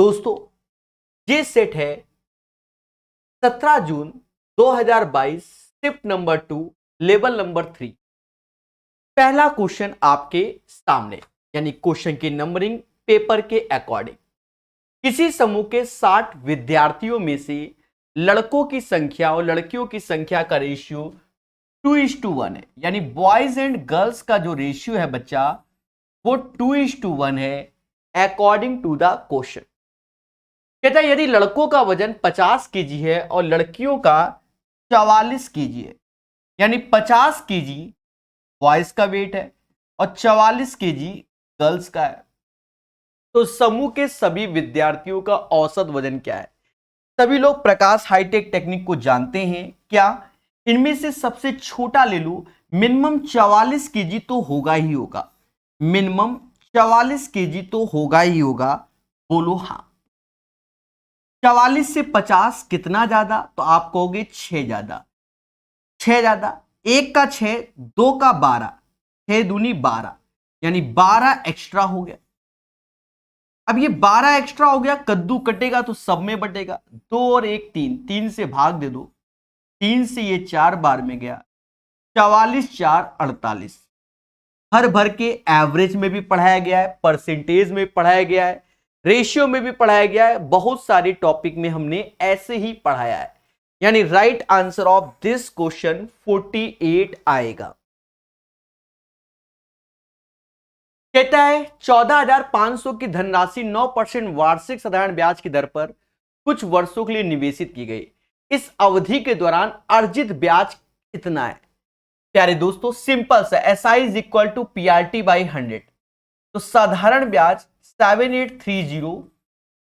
दोस्तों ये सेट है 17 जून 2022, शिफ्ट नंबर 2, लेवल नंबर 3। पहला क्वेश्चन आपके सामने, यानी क्वेश्चन की नंबरिंग पेपर के अकॉर्डिंग। किसी समूह के 60 विद्यार्थियों में से लड़कों की संख्या और लड़कियों की संख्या का रेशियो 2:1 है, यानी बॉयज एंड गर्ल्स का जो रेशियो है बच्चा वो 2:1 है अकॉर्डिंग टू द क्वेश्चन। कहता है यदि लड़कों का वजन 50 केजी है और लड़कियों का 44 केजी है, यानी 50 केजी बॉयज का वेट है और 44 केजी गर्ल्स का है, तो समूह के सभी विद्यार्थियों का औसत वजन क्या है? सभी लोग प्रकाश हाईटेक टेक्निक को जानते हैं क्या? इनमें से सबसे छोटा ले लो, मिनिमम 44 केजी तो होगा ही होगा, मिनिमम 44 केजी तो होगा ही होगा। बोलो हाँ। 44 से 50 कितना ज्यादा? तो आप कहोगे 6 ज्यादा। 6 ज्यादा, 1 का 6, 2 का 12, 6 दूनी 12, यानी 12 एक्स्ट्रा हो गया। अब ये 12 एक्स्ट्रा हो गया, कद्दू कटेगा तो सब में बटेगा, 2 और 1 3, 3 से भाग दे दो, 3 से ये 4 बार में गया, 44 4 48। हर भर के एवरेज में भी पढ़ाया गया है, परसेंटेज में पढ़ाया गया है, रेशियो में भी पढ़ाया गया है, बहुत सारे टॉपिक में हमने ऐसे ही पढ़ाया है, यानी right answer of this question 48 आएगा। कहता है 14,500 की धनराशि 9% वार्षिक साधारण ब्याज की दर पर कुछ वर्षों के लिए निवेशित की गई, इस अवधि के दौरान अर्जित ब्याज कितना है? प्यारे दोस्तों सिंपल सा, SI is equal to PRT by 100। तो साधारण ब्याज 7830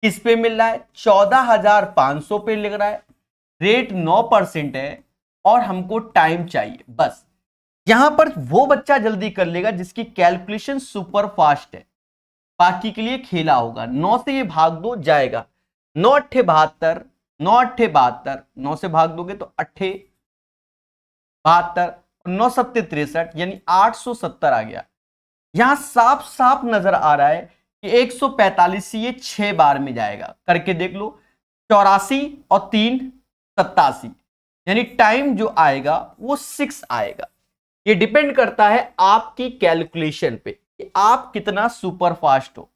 किस पे मिल रहा है? 14,500 पे लग रहा है, रेट 9% है और हमको टाइम चाहिए। बस यहां पर वो बच्चा जल्दी कर लेगा जिसकी कैलकुलेशन सुपर फास्ट है, बाकी के लिए खेला होगा। 9 से ये भाग दो, जाएगा 9 अट्ठे 72, 9 अट्ठे 72, 9 से भाग दोगे तो अट्ठे 72, 9 सत्ते 63, यानी 870 आ गया। यहां साफ साफ नजर आ रहा है कि 145 से ये 6 बार में जाएगा, करके देख लो। 84 और 3 87, यानी टाइम जो आएगा वो 6 आएगा। ये डिपेंड करता है आपकी कैलकुलेशन पे कि आप कितना सुपर फास्ट हो।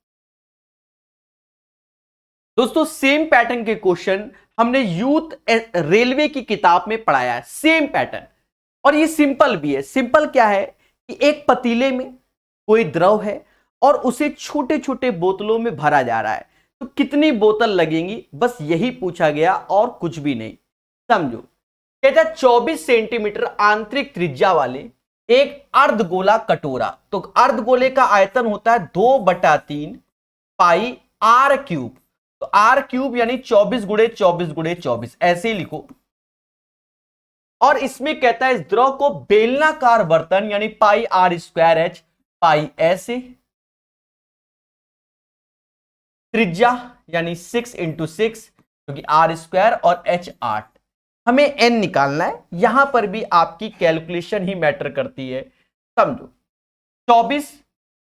दोस्तों सेम पैटर्न के क्वेश्चन हमने यूथ रेलवे की किताब में पढ़ाया है, सेम पैटर्न, और ये सिंपल भी है। सिंपल क्या है कि एक पतीले में कोई द्रव है और उसे छोटे छोटे बोतलों में भरा जा रहा है, तो कितनी बोतल लगेंगी, बस यही पूछा गया और कुछ भी नहीं। समझो, कहता है 24 सेंटीमीटर आंतरिक त्रिज्या वाले एक अर्धगोला कटोरा, तो अर्धगोले का आयतन होता है 2/3 पाई आर क्यूब, तो आर क्यूब यानी 24 गुणे 24 गुणे 24, ऐसे ही लिखो। और इसमें कहता है इस द्रव को बेलनाकार बर्तन यानी पाई आर स्क्वायर एच पाई ऐसे, त्रिज्या यानी 6 × 6 क्योंकि आर स्क्वायर और एच 8, हमें एन निकालना है। यहां पर भी आपकी कैलकुलेशन ही मैटर करती है। समझो 24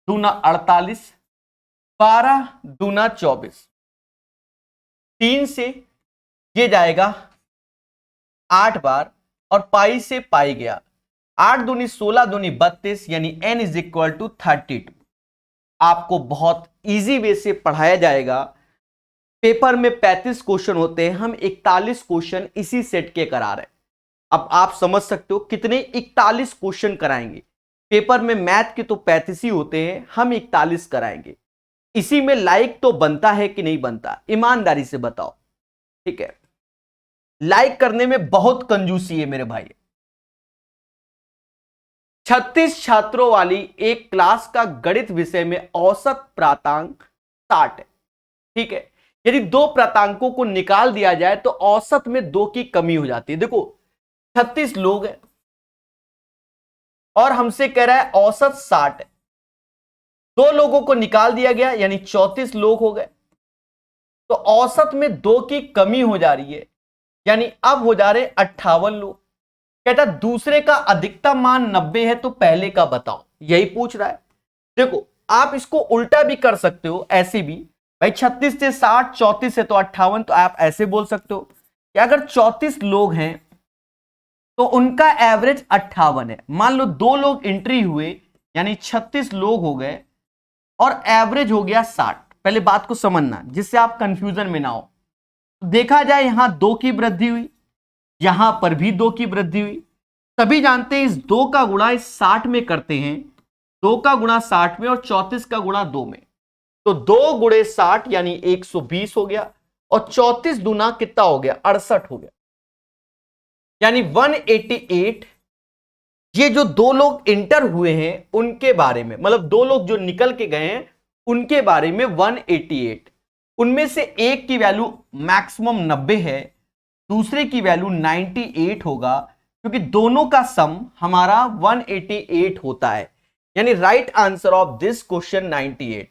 दूना 48, 12 दूना 24, 3 से ये जाएगा 8 बार और पाई से पाई गया, 8 दूनी 16 दूनी 32, यानी n इज इक्वल टू 32। आपको बहुत इजी वे से पढ़ाया जाएगा। पेपर में 35 क्वेश्चन होते हैं, हम 41 क्वेश्चन इसी सेट के करा रहे हैं। अब आप समझ सकते हो कितने 41 क्वेश्चन कराएंगे। पेपर में मैथ के तो 35 ही होते हैं, हम 41 कराएंगे। इसी में लाइक तो बनता है कि नहीं बनता, ईमानदारी से बताओ, ठीक है? लाइक करने में बहुत कंजूसी है मेरे भाई। 36 छात्रों वाली एक क्लास का गणित विषय में औसत प्राप्तांक 60 है, ठीक है? यदि 2 प्राप्तांकों को निकाल दिया जाए तो औसत में 2 की कमी हो जाती है। देखो 36 लोग हैं और हमसे कह रहा है औसत 60 है, 2 लोगों को निकाल दिया गया यानी 34 लोग हो गए, तो औसत में 2 की कमी हो जा रही है, यानी अब हो जा रहे 58 लोग। कहता दूसरे का अधिकतम मान 90 है तो पहले का बताओ, यही पूछ रहा है। देखो आप इसको उल्टा भी कर सकते हो, ऐसे भी भाई 36 से 60, 34 से तो 58, तो आप ऐसे बोल सकते हो कि अगर 34 लोग हैं तो उनका एवरेज 58 है। मान लो 2 लोग एंट्री हुए यानी 36 लोग हो गए और एवरेज हो गया 60। पहले बात को समझना जिससे आप कंफ्यूजन में ना हो। देखा जाए यहां 2 की वृद्धि हुई, यहां पर भी 2 की वृद्धि हुई। सभी जानते हैं इस 2 का गुणा इस 60 में करते हैं, 2 का गुणा 60 में और 34 का गुणा 2 में, तो 2 गुणे 60 यानी 120 हो गया और 34 दूना कितना हो गया, 68 हो गया, यानी 188। ये जो 2 लोग इंटर हुए हैं उनके बारे में, मतलब 2 लोग जो निकल के गए हैं उनके बारे में 188। उनमें से एक की वैल्यू मैक्सिमम 90 है, दूसरे की वैल्यू 98 होगा, क्योंकि दोनों का सम हमारा 188 होता है। यानी right answer of this question 98।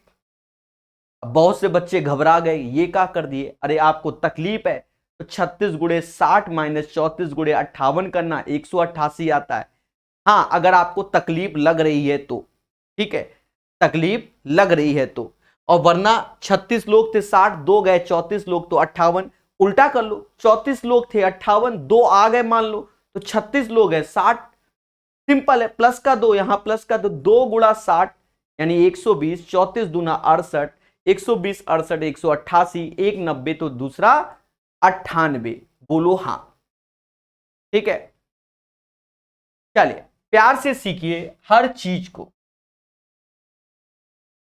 बहुत से बच्चे घबरा गए, ये क्या कर दिए, अरे आपको तकलीफ है तो 36 गुणे 60 माइनस 34 गुणे 58 करना, 188 आता है। हाँ, अगर आपको तकलीफ लग रही है तो ठीक है, तकलीफ लग रही है तो, और वरना 36 लोग थे 60, 2 गए 34 लोग तो 58। उल्टा कर लो, 34 लोग थे 58, 2 आ गए मान लो तो 36 लोग हैं 60। सिंपल है, प्लस का 2 यहां प्लस का 2 गुणा 60 यानी 120, 34 दूना 68, 120 68 188, एक 90 तो दूसरा 98। बोलो हां, ठीक है। चलिए प्यार से सीखिए हर चीज को।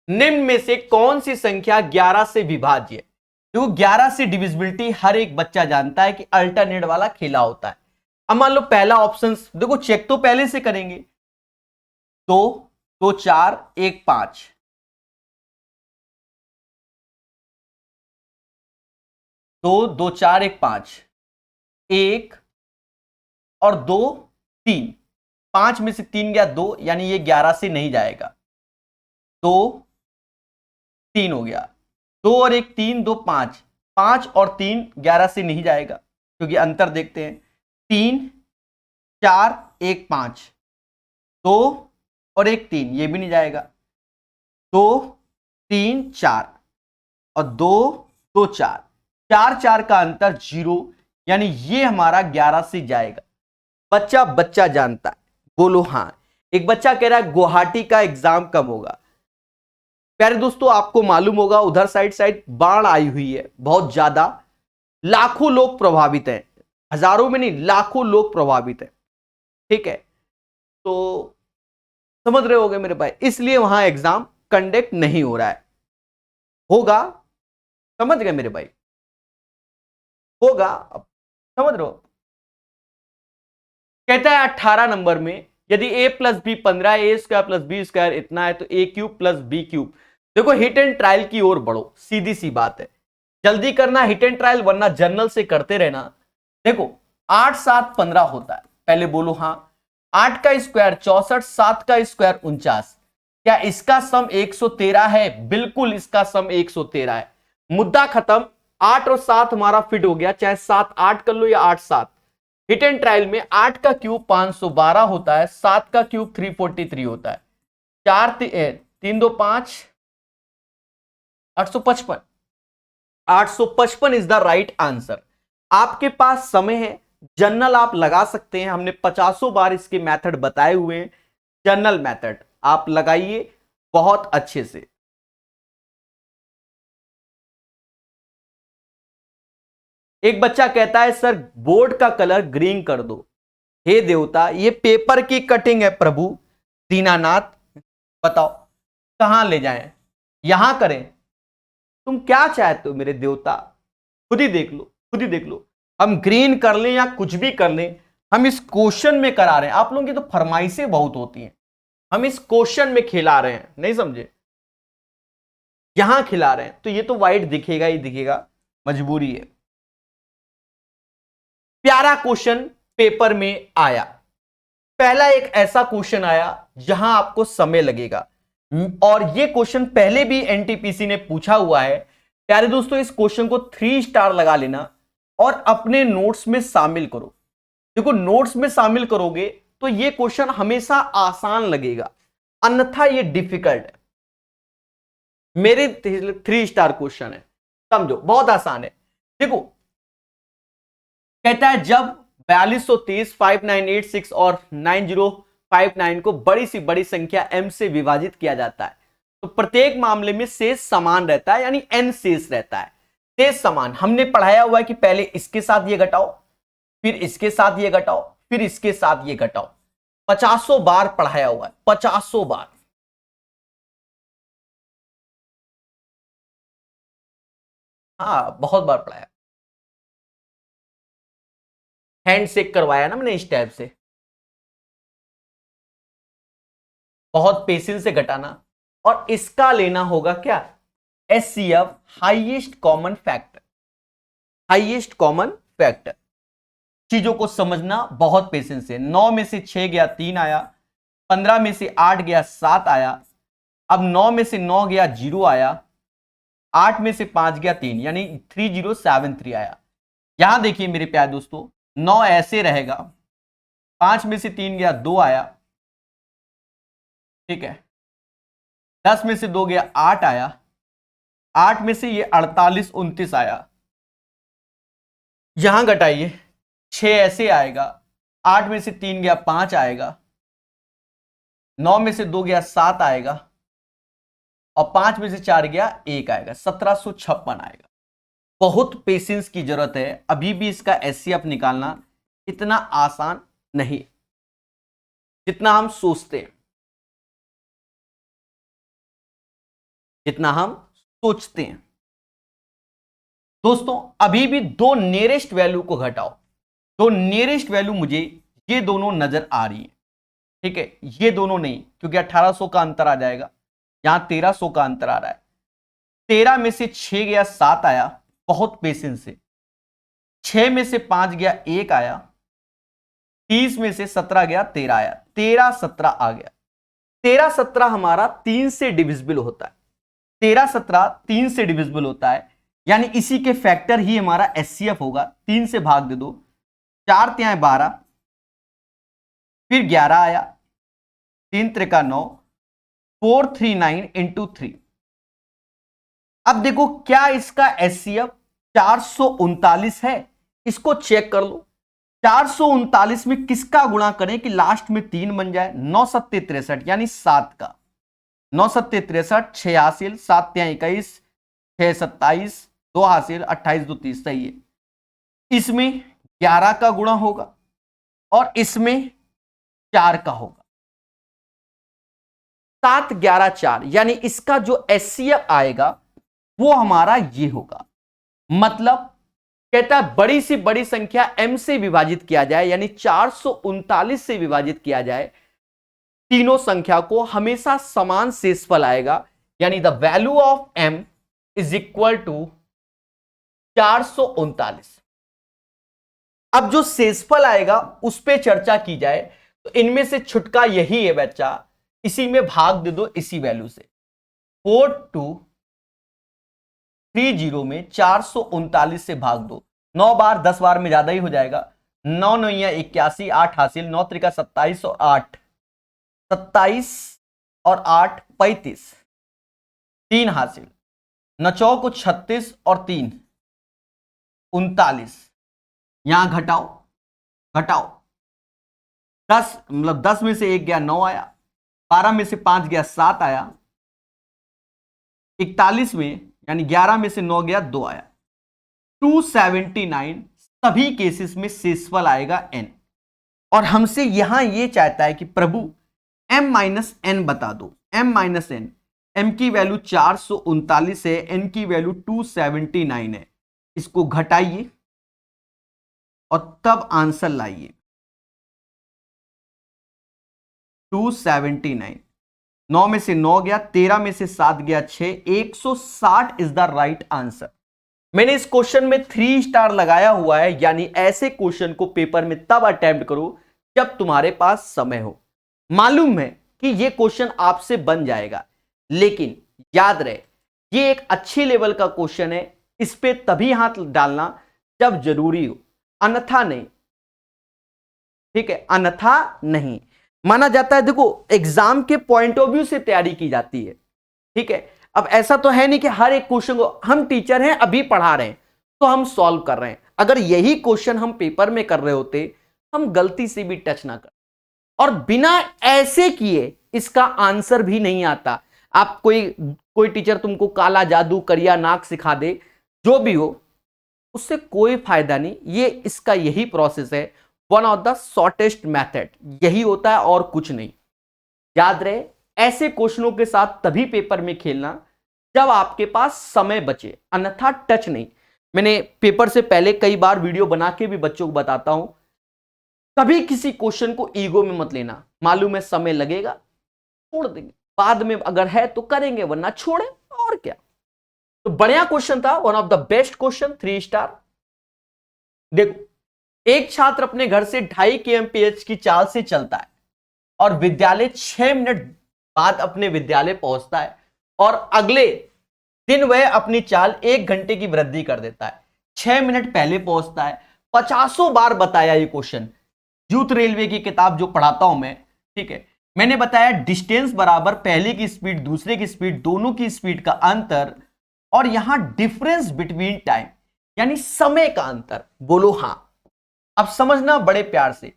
निम्न में से कौन सी संख्या 11 से विभाज्य है? देखो 11 से डिविजिबिलिटी हर एक बच्चा जानता है कि अल्टरनेट वाला खेला होता है। अब मान लो पहला ऑप्शन, देखो चेक तो पहले से करेंगे, 2 2 4 1 5, 2 2 4 1 5, 1 और 2 3, 5 में से 3 गया 2, यानी ये 11 से नहीं जाएगा। 2 3 हो गया, 2 और 1 3, 2 5, 5 और 3 11 से नहीं जाएगा, क्योंकि अंतर देखते हैं। 3 4 1 5, 2 और 1 3, ये भी नहीं जाएगा। 2 3 4 और 2 2 4, 4 4 का अंतर 0, यानी ये हमारा 11 से जाएगा। बच्चा बच्चा जानता है, बोलो हां। एक बच्चा कह रहा है गुवाहाटी का एग्जाम कब होगा? प्यारे दोस्तों आपको मालूम होगा उधर साइड बाढ़ आई हुई है बहुत ज्यादा, लाखों लोग प्रभावित हैं, हजारों में नहीं लाखों लोग प्रभावित हैं, ठीक है। तो समझ रहे होगे मेरे भाई, इसलिए वहां एग्जाम कंडक्ट नहीं हो रहा है। होगा, समझ गए मेरे भाई, होगा, समझ रहे हो। कहता है 18 नंबर में यदि a plus B 15, A square plus B square इतना है तो a cube plus B cube. देखो हिट एंड ट्रायल की ओर बढ़ो, सीधी सी बात है, जल्दी करना हिट एंड ट्रायल, वरना जनरल से करते रहना। देखो 8 7 15 होता है, पहले बोलो हाँ। 8 का स्क्वायर 64, 7 का स्क्वायर 49, क्या इसका सम 113 है? बिल्कुल इसका सम 113 है, मुद्दा खत्म। 8 और 7 हमारा फिट हो गया, चाहे 7 8 कर लो या 8 7। हिट एंड ट्रायल में 8 का क्यूब 512 होता है, 7 का क्यूब 343 होता है, 4 3 2 5 855। 855 इज द राइट आंसर। आपके पास समय है, जनरल आप लगा सकते हैं, हमने 50 बार इसके मेथड बताए हुए हैं। जनरल मेथड आप लगाइए बहुत अच्छे से। एक बच्चा कहता है सर बोर्ड का कलर ग्रीन कर दो। हे देवता, ये पेपर की कटिंग है प्रभु दीनानाथ, बताओ कहां ले जाएं, यहां करें, तुम क्या चाहते हो मेरे देवता, खुद ही देख लो, खुद ही देख लो। हम ग्रीन कर लें या कुछ भी कर लें, हम इस क्वेश्चन में करा रहे हैं। आप लोगों की तो फरमाइशें बहुत होती हैं, हम इस क्वेश्चन में खिला रहे हैं, नहीं समझे, यहां खिला रहे हैं, तो ये तो व्हाइट दिखेगा ही दिखेगा, मजबूरी है। प्यारा क्वेश्चन पेपर में आया, पहला एक ऐसा क्वेश्चन आया जहां आपको समय लगेगा, और ये क्वेश्चन पहले भी एनटीपीसी ने पूछा हुआ है। प्यारे दोस्तों इस क्वेश्चन को 3 स्टार लगा लेना और अपने नोट्स में शामिल करो। देखो नोट्स में शामिल करोगे तो ये क्वेश्चन हमेशा आसान लगेगा, अन्यथा ये डिफिकल्ट है। मेरे 3 स्टार क्वेश्चन है, समझो बहुत आसान है। देखो कहता है जब 4230, 5986 और 9059 को बड़ी सी बड़ी संख्या m से विभाजित किया जाता है तो प्रत्येक मामले में शेष समान रहता है, यानी n शेष रहता है। शेष समान हमने पढ़ाया हुआ है कि पहले इसके साथ ये घटाओ, फिर इसके साथ ये घटाओ, फिर इसके साथ ये घटाओ। 50 बार पढ़ाया हुआ है, 50 बार। हाँ बहुत बार पढ़ाया, हैंड शेक करवाया ना मैंने इस टाइप से। बहुत पेशेंस से घटाना, और इसका लेना होगा क्या, HCF, highest common factor. Highest common factor, चीजों को समझना बहुत पेशेंस से। 9 में से 6 गया 3 आया, 15 में से 8 गया 7 आया, अब 9 में से 9 गया 0 आया, 8 में से 5 गया 3, यानी 3073 आया। यहां देखिए मेरे प्यारे दोस्तों, 9 ऐसे रहेगा, 5 में से 3 गया 2 आया, ठीक है, 10 में से 2 गया 8 आया, 8 में से ये 48 29 आया। यहां घटाइए, 6 ऐसे आएगा, 8 में से 3 गया 5 आएगा, 9 में से 2 गया 7 आएगा, और 5 में से 4 गया 1 आएगा, 1756 आएगा। बहुत पेशेंस की जरूरत है, अभी भी इसका HCF निकालना इतना आसान नहीं जितना हम सोचते हैं, जितना हम सोचते हैं। दोस्तों अभी भी दो नियरेस्ट वैल्यू को घटाओ, दो नियरेस्ट वैल्यू मुझे ये दोनों नजर आ रही है, ठीक है, ये दोनों नहीं, क्योंकि 1800 का अंतर आ जाएगा, यहां 1300 का अंतर आ रहा है। 13 में से 6 गया 7 आया, बहुत पेशेंस से। 6 में से 5 गया 1 आया, 30 में से 17 गया 13 आया, 13 17 आ गया। 13 17 हमारा 3 से डिविजिबल होता है, 13 17 3 से डिविजिबल होता है, यानी इसी के फैक्टर ही हमारा HCF होगा। 3 से भाग दे दो, 4 तिहाई 12, फिर 11 आया, 3 त्रिका 9, 439 इंटू 3। अब देखो क्या इसका HCF 439 है, इसको चेक कर लो। 439 में किसका गुणा करें कि लास्ट में 3 बन जाए, 9 सत्ते 63, यानी 7 का। 9 सत्ते 63, 6 हासिल, 7 तिहाई 21, 6 27, 2 हासिल, 28 2 30, सही है। इसमें 11 का गुणा होगा और इसमें 4 का होगा, 7 11 4, यानी इसका जो HCF आएगा वो हमारा ये होगा। मतलब कहता है बड़ी से बड़ी संख्या m से विभाजित किया जाए, यानी 439 से विभाजित किया जाए, तीनों संख्या को हमेशा समान शेषफल आएगा, यानी the value of m is equal to 439। अब जो शेषफल आएगा उस पे चर्चा की जाए तो इनमें से छुटका यही है बच्चा, इसी में भाग दे दो इसी वैल्यू से। 4230 में 439 से भाग दो, 9 बार 10 बार में ज्यादा ही हो जाएगा। 9 9 81, 8 हासिल, 9 त्रिका 27 और 8 27 और 8 35, 3 हासिल, 9 चौक 36 और 3 39। यहां घटाओ घटाओ, 10 मतलब 10 में से 1 गया 9 आया, 12 में से 5 गया 7 आया, 41 में यानी 11 में से 9 गया 2 आया, 279। सभी केसेस में शेषफल आएगा n, और हमसे यहां ये चाहता है कि प्रभु m माइनस n बता दो। m माइनस n, m की वैल्यू 439 है, n की वैल्यू 279 है। इसको घटाइए और तब आंसर लाइए। 279, 9 में से 9 गया, 13 में से 7 गया 6, 160 इज द राइट आंसर। मैंने इस क्वेश्चन में 3 स्टार लगाया हुआ है, यानी ऐसे क्वेश्चन को पेपर में तब अटेम्प्ट करो जब तुम्हारे पास समय हो। मालूम है कि यह क्वेश्चन आपसे बन जाएगा, लेकिन याद रहे ये एक अच्छी लेवल का क्वेश्चन है, इस पे तभी हाथ डालना जब जरूरी हो, अन्यथा नहीं, ठीक है, अन्यथा नहीं माना जाता है। देखो एग्जाम के पॉइंट ऑफ व्यू से तैयारी की जाती है, ठीक है। अब ऐसा तो है नहीं कि हर एक क्वेश्चन को हम टीचर हैं अभी पढ़ा रहे हैं तो हम सॉल्व कर रहे हैं। अगर यही क्वेश्चन हम पेपर में कर रहे होते हम गलती से भी टच ना कर, और बिना ऐसे किए इसका आंसर भी नहीं आता। आप कोई टीचर तुमको काला जादू करिया नाक सिखा दे, जो भी हो, उससे कोई फायदा नहीं। ये इसका यही प्रोसेस है, one of the shortest method यही होता है और कुछ नहीं। याद रहे, ऐसे क्वेश्चनों के साथ तभी पेपर में खेलना जब आपके पास समय बचे, अन्यथा टच नहीं। मैंने पेपर से पहले कई बार वीडियो बना के भी बच्चों को बताता हूं, कभी किसी क्वेश्चन को ईगो में मत लेना। मालूम है समय लगेगा, छोड़ देंगे, बाद में अगर है तो करेंगे, वरना छोड़े, और क्या। तो बढ़िया क्वेश्चन था, one of the best question, 3 star. देखो, एक छात्र अपने घर से 2.5 kmph की चाल से चलता है और विद्यालय 6 मिनट बाद अपने विद्यालय पहुंचता है, और अगले दिन वह अपनी चाल 1 घंटे की वृद्धि कर देता है। 6 मिनट पहले पहुंचता है, 50 बार बताया ये क्वेश्चन, यूथ रेलवे की किताब जो पढ़ाता हूं मैं, ठीक है। मैंने बताया डिस्टेंस बराबर पहले की स्पीड दूसरे की स्पीड, दोनों की स्पीड का अंतर, और यहां डिफरेंस बिटवीन टाइम यानी समय का अंतर। बोलो हां। अब समझना बड़े प्यार से,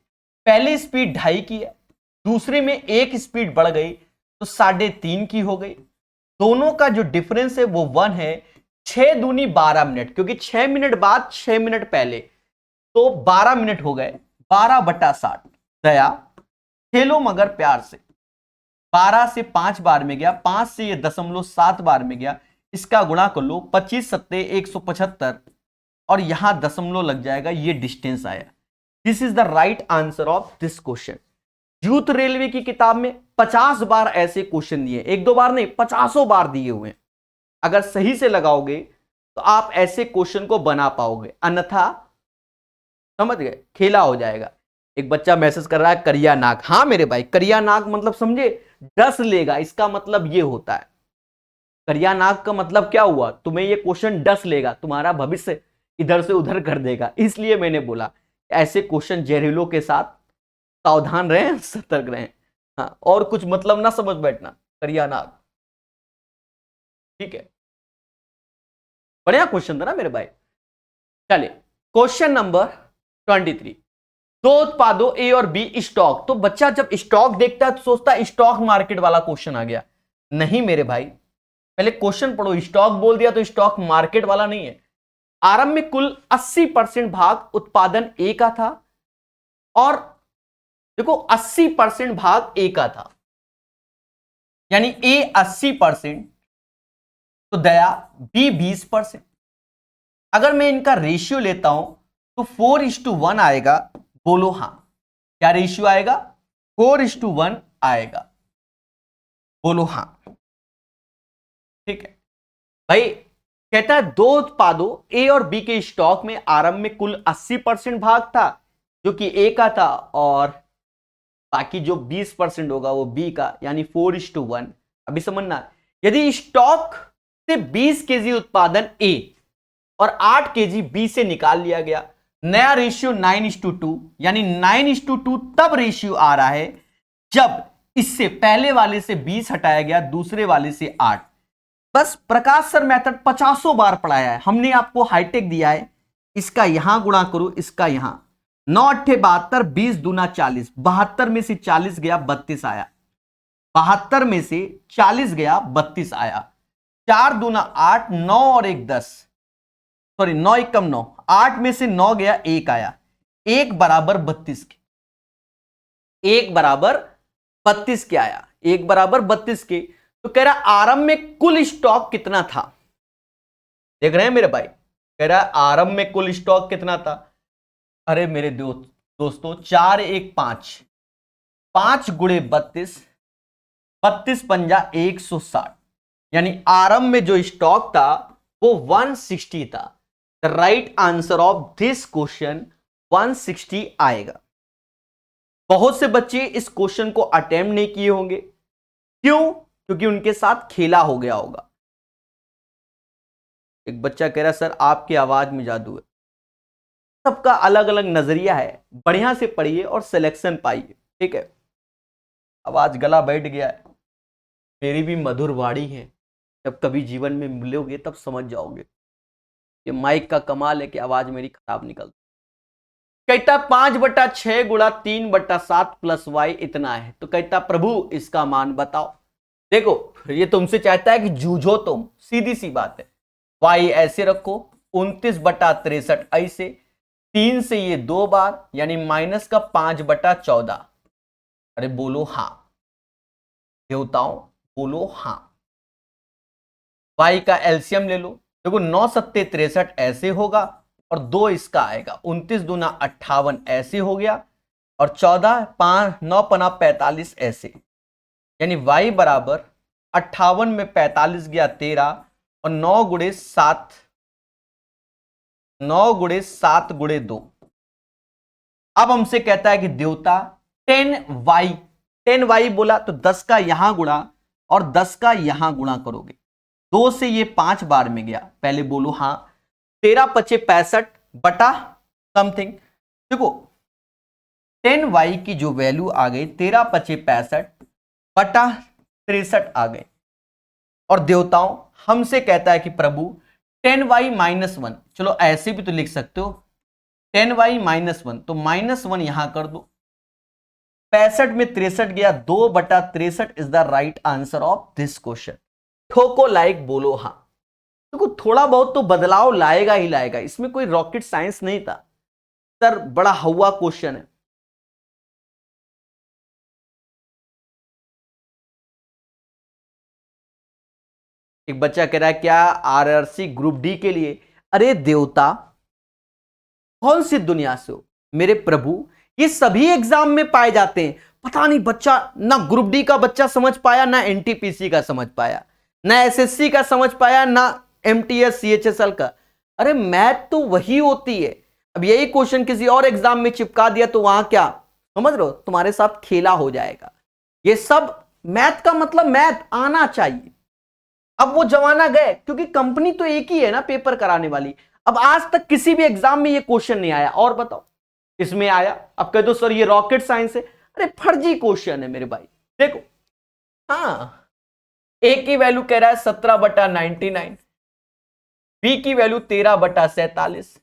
पहली स्पीड 2.5 की है, दूसरे में 1 स्पीड बढ़ गई तो 3.5 की हो गई। दोनों का जो डिफरेंस है वो 1 है। 6 दूनी 12 मिनट, क्योंकि 6 मिनट बाद 6 मिनट पहले, तो 12 मिनट हो गए। 12/60। दया, खेलो मगर प्यार से। 12 से 5 बार में गया, 5 से ये 0.7 बार में गया, इसका गुणा कर लो, 25 सत्ते 175, और यहां दशमलव लग जाएगा, ये डिस्टेंस आया। This is the right answer of this question. Youth railway की किताब में 50 बार ऐसे क्वेश्चन दिए, 1-2 बार नहीं, 50 बार दिए हुए हैं। अगर सही से लगाओगे तो आप ऐसे क्वेश्चन को बना पाओगे, अन्यथा समझ गए, खेला हो जाएगा। एक बच्चा मैसेज कर रहा है करिया नाक। हां मेरे भाई, करिया नाक मतलब समझे, डस लेगा, इसका मतलब ये होता है। करिया नाक का मतलब क्या हुआ, तुम्हें ये क्वेश्चन डस लेगा, तुम्हारा भविष्य इधर से उधर कर देगा। इसलिए मैंने बोला ऐसे क्वेश्चन जहरीलों के साथ सावधान रहें, सतर्क रहें। हाँ, और कुछ मतलब ना समझ बैठना, करिया नाक, ठीक है। बढ़िया क्वेश्चन था ना मेरे भाई। चलिए, क्वेश्चन नंबर 23। 2 उत्पादों ए और बी स्टॉक। तो बच्चा जब स्टॉक देखता है तो सोचता है स्टॉक मार्केट वाला क्वेश्चन आ गया। नहीं मेरे भाई, पहले क्वेश्चन पढ़ो। स्टॉक बोल दिया तो स्टॉक मार्केट वाला नहीं है। आरंभ में कुल 80% भाग उत्पादन ए का था, और देखो 80% भाग ए का था, यानी ए 80%, तो दया बी 20%। अगर मैं इनका रेशियो लेता हूं तो 4:1 आएगा। बोलो हां, क्या रेशियो आएगा, 4:1 आएगा। बोलो हां, ठीक है भाई। कहता है 2 उत्पादों ए और बी के स्टॉक में आरंभ में कुल 80% भाग था जो कि ए का था, और बाकी जो 20% होगा वो बी का, यानी 4:1। अभी समझना, यदि स्टॉक से 20 केजी उत्पादन ए और 8 केजी बी से निकाल लिया गया, नया रेशियो 9:2, यानी 9:2 तब रेशियो आ रहा है जब इससे पहले वाले से 20 हटाया गया, दूसरे वाले से 8। बस प्रकाश सर मेथड 50 बार पढ़ाया है हमने, आपको हाईटेक दिया है। इसका यहां गुणा करो, इसका यहां, 9×8 72, 20 दूना 40, 72 में से 40 गया 32 आया, 72 में से 40 गया 32 आया, 4 दूना 8, 9 और 1 10, सॉरी 9 1 कम 9, 8 में से 9 गया 1 आया, 1 बराबर 32 के, 1 बराबर 32 के आया, 1 बराबर 32 के। तो कह रहा आरंभ में कुल स्टॉक कितना था, देख रहे हैं मेरे भाई, कह रहा आरंभ में कुल स्टॉक कितना था। अरे मेरे दोस्तों 4 1 5, 5 गुणे 32, 32 पंजा 160, यानी आरंभ में जो स्टॉक था वो 160 था। The right answer of this question 160 आएगा। बहुत से बच्चे इस क्वेश्चन को अटेम्प्ट नहीं किए होंगे, क्यों, क्योंकि उनके साथ खेला हो गया होगा। एक बच्चा कह रहा सर आपकी आवाज में जादू है। सबका अलग अलग नजरिया है, बढ़िया से पढ़िए और सिलेक्शन पाइए, ठीक है। आवाज गला बैठ गया है, मेरी भी मधुर वाणी है, जब कभी जीवन में मिलोगे तब समझ जाओगे ये माइक का कमाल है कि आवाज मेरी खराब निकलती। कहता 5/6 गुणा 3/7 प्लस वाई इतना है। तो कहता प्रभु इसका मान बताओ। देखो ये तुमसे चाहता है कि जूझो तुम, सीधी सी बात है। वाई ऐसे रखो, 29/63 ऐसे, 3 से ये 2 बार यानी माइनस का 5/14। अरे बोलो हाँ देवताओं, बोलो हाँ। वाई का एलसीएम ले लो। देखो 9 सत्ते 63 ऐसे होगा और 2 इसका आएगा, 29 दूना 58 ऐसे हो गया और 14 5 9 पना 45 ऐसे, यानी y बराबर 58 में 45 गया 13 और 9 गुणे 7 गुणे 2। अब हमसे कहता है कि देवता 10y बोला तो 10 का यहां गुणा और 10 का यहां गुणा करोगे। 2 से ये 5 बार में गया, पहले बोलो हाँ। 13×5 = 65 बटा समथिंग। देखो 10y की जो वैल्यू आ गई 13×5 = 65 बटा 63 आ गए। और देवताओं हमसे कहता है कि प्रभु 10y - 1, चलो ऐसे भी तो लिख सकते हो 10y - 1, तो -1 यहां कर दो। 65 में 63 गया, 2/63 is the right answer of this question. ठोको लाइक, बोलो हाँ। देखो थोड़ा बहुत तो बदलाव लाएगा ही लाएगा, इसमें कोई रॉकेट साइंस नहीं था सर, बड़ा हवा क्वेश्चन है। एक बच्चा कह रहा है क्या आरआरसी ग्रुप डी के लिए? अरे देवता कौन सी दुनिया से हो मेरे प्रभु, ये सभी एग्जाम में पाए जाते हैं। पता नहीं बच्चा ना ग्रुप डी का बच्चा समझ पाया, ना एनटीपीसी का समझ पाया, ना एसएससी का समझ पाया, ना एमटीएस सीएचएसएल का। अरे मैथ तो वही होती है। अब यही क्वेश्चन किसी और एग्जाम में चिपका दिया तो वहां क्या समझ रहे हो, तुम्हारे साथ खेला हो जाएगा। ये सब मैथ का मतलब मैथ आना चाहिए। अब वो जमाना गए, क्योंकि कंपनी तो एक ही है ना पेपर कराने वाली। अब आज तक किसी भी एग्जाम में ये क्वेश्चन नहीं आया, और बताओ इसमें आया। अब कह दो सर ये रॉकेट साइंस है, अरे फर्जी क्वेश्चन है मेरे भाई। देखो हाँ, ए की वैल्यू कह रहा है 17/99, बी की वैल्यू 13/47।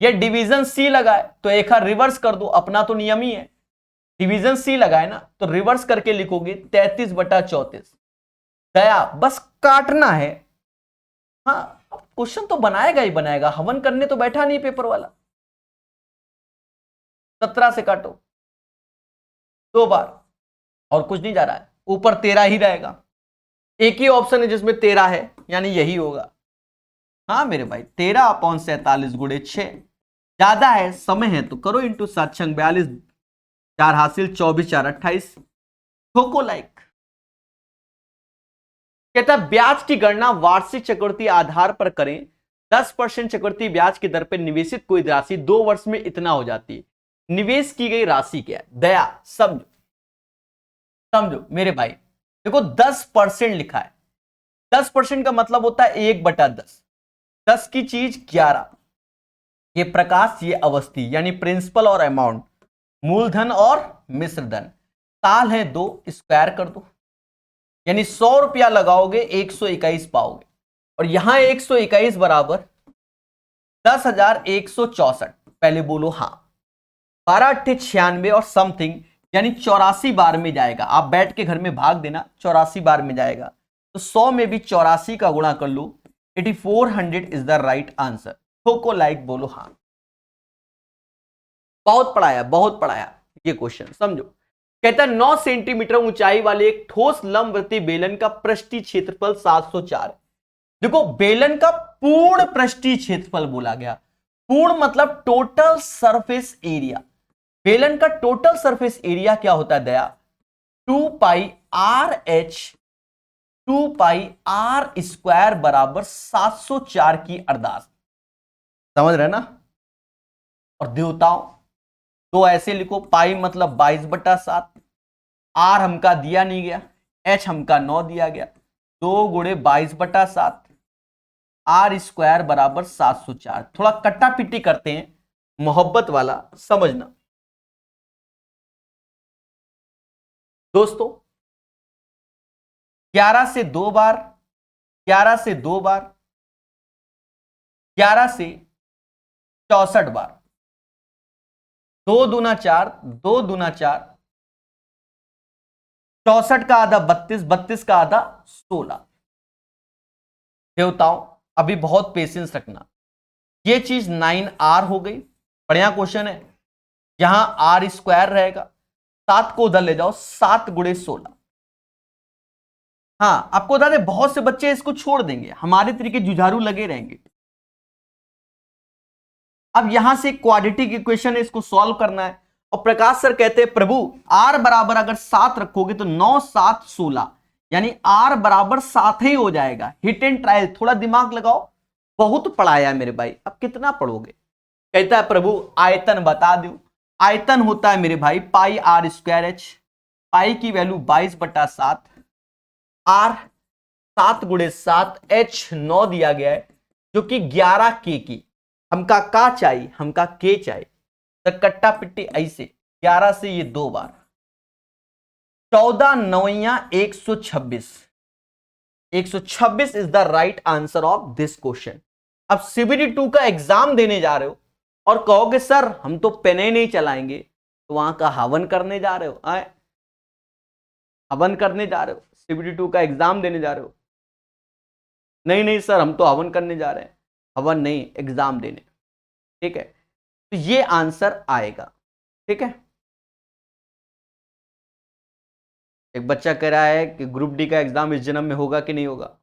ये डिवीजन सी लगाए तो एक हाथ रिवर्स कर दो, अपना तो नियम ही है। डिवीजन सी लगाए ना तो रिवर्स करके लिखोगे 33/34। दया बस काटना है। हाँ क्वेश्चन तो बनाएगा ही बनाएगा, हवन करने तो बैठा नहीं पेपर वाला। 17 से काटो 2 बार और कुछ नहीं जा रहा है, ऊपर 13 ही रहेगा। एक ही ऑप्शन है जिसमें 13 है, यानी यही होगा। हाँ मेरे भाई 13/47 गुणे 6 ज्यादा है, समय है तो करो इंटू 7 6 42, 4 हासिल 24 4 28। ठोको लाइक। कहता है ब्याज की गणना वार्षिक चक्रवृद्धि आधार पर करें। 10% चक्रवृद्धि ब्याज की दर पर निवेशित कोई राशि 2 वर्ष में इतना हो जाती है। निवेश की गई राशि क्या है? दया समझो समझो मेरे भाई। देखो 10% लिखा है, 10% का मतलब होता है 1/10। 10 की चीज 11, ये प्रकाश ये अवस्थी यानी प्रिंसिपल और अमाउंट, मूलधन और मिश्र धन। साल है 2, स्क्वायर कर दो, यानी 100 रुपया लगाओगे 121 पाओगे। और यहां 121 बराबर 10,164। पहले बोलो हाँ। 12×8 = 96 और समथिंग, यानी 84 बार में जाएगा। आप बैठ के घर में भाग देना, 84 बार में जाएगा। तो 100 में भी 84 का गुणा कर लो, 8400 इज द राइट आंसर। ठोको लाइक, बोलो हाँ। बहुत पढ़ाया ये क्वेश्चन समझो। कहता है 9 सेंटीमीटर ऊंचाई वाले एक ठोस लंबवृत्तीय बेलन का पृष्ठीय क्षेत्रफल 704 है। देखो बेलन का पूर्ण पृष्ठीय क्षेत्रफल बोला गया, पूर्ण मतलब टोटल सरफेस एरिया। बेलन का टोटल सरफेस एरिया क्या होता है दया? 2πr² बराबर 704 की अर्धांश। समझ रहे ना? और देवताओं तो ऐसे लिखो, पाई मतलब 22/7, आर हमका दिया नहीं गया, एच हमका 9 दिया गया, 2 गुणे 22/7, r² बराबर 704। थोड़ा कट्टा पिट्टी करते हैं, मोहब्बत वाला समझना दोस्तों। 11 से 2 बार 11 से 2 बार, 11 से 64 बार, 2 दूना 4, 2 दूना 4, 64 का आधा 32, 32 का आधा 16। देवताओं अभी बहुत पेशेंस रखना, ये चीज 9r हो गई, बढ़िया क्वेश्चन है। यहां r स्क्वायर रहेगा, 7 को उधर ले जाओ, 7 गुणे 16। हाँ आपको बता दें बहुत से बच्चे इसको छोड़ देंगे, हमारे तरीके जुझारू लगे रहेंगे। अब यहां से क्वाड्रेटिक इक्वेशन है, इसको सॉल्व करना है। और प्रकाश सर कहते हैं प्रभु r बराबर अगर 7 रखोगे तो 9 7 16, यानी r बराबर 7 ही हो जाएगा। हिट एंड ट्रायल, थोड़ा दिमाग लगाओ, बहुत पढ़ाया मेरे भाई, अब कितना पढ़ोगे। कहता है प्रभु आयतन बता दो। आयतन होता है मेरे भाई पाई r स्क्वायर h, पाई की वैल्यू 22/7, r 7 गुणे 7, h 9 दिया गया है, जो कि 11 के की। हमका का चाहिए, हमका के चाहिए, तो कट्टा पिट्टी ऐसे 11 से ये 2 बार, 14 9 126, 126 is the right answer of this question. अब सीबीडी 2 का एग्जाम देने जा रहे हो और कहोगे सर हम तो पेन ही नहीं चलाएंगे, तो वहां का हवन करने जा रहे हो, हवन करने जा रहे हो, सीबीडी 2 का एग्जाम देने जा रहे हो। नहीं नहीं सर हम तो हवन करने जा रहे हैं, हवन नहीं एग्जाम देने, ठीक है। तो ये आंसर आएगा, ठीक है। एक बच्चा कह रहा है कि ग्रुप डी का एग्जाम इस जन्म में होगा कि नहीं होगा।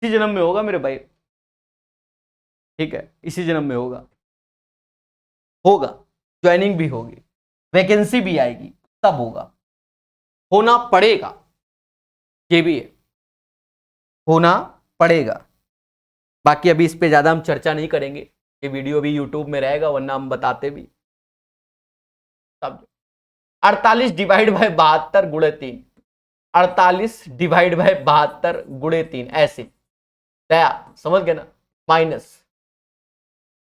इसी जन्म में होगा मेरे भाई, ठीक है, इसी जन्म में होगा, होगा, ज्वाइनिंग भी होगी, वैकेंसी भी आएगी, तब होगा, होना पड़ेगा, ये भी है, होना पड़ेगा। बाकी अभी इस पे ज्यादा हम चर्चा नहीं करेंगे, ये वीडियो भी यूट्यूब में रहेगा, वरना हम बताते भी। 48 डिवाइड बाय 72 गुणे 3, 48 डिवाइड बाय 72 गुणे 3, ऐसे दया समझ गए ना। माइनस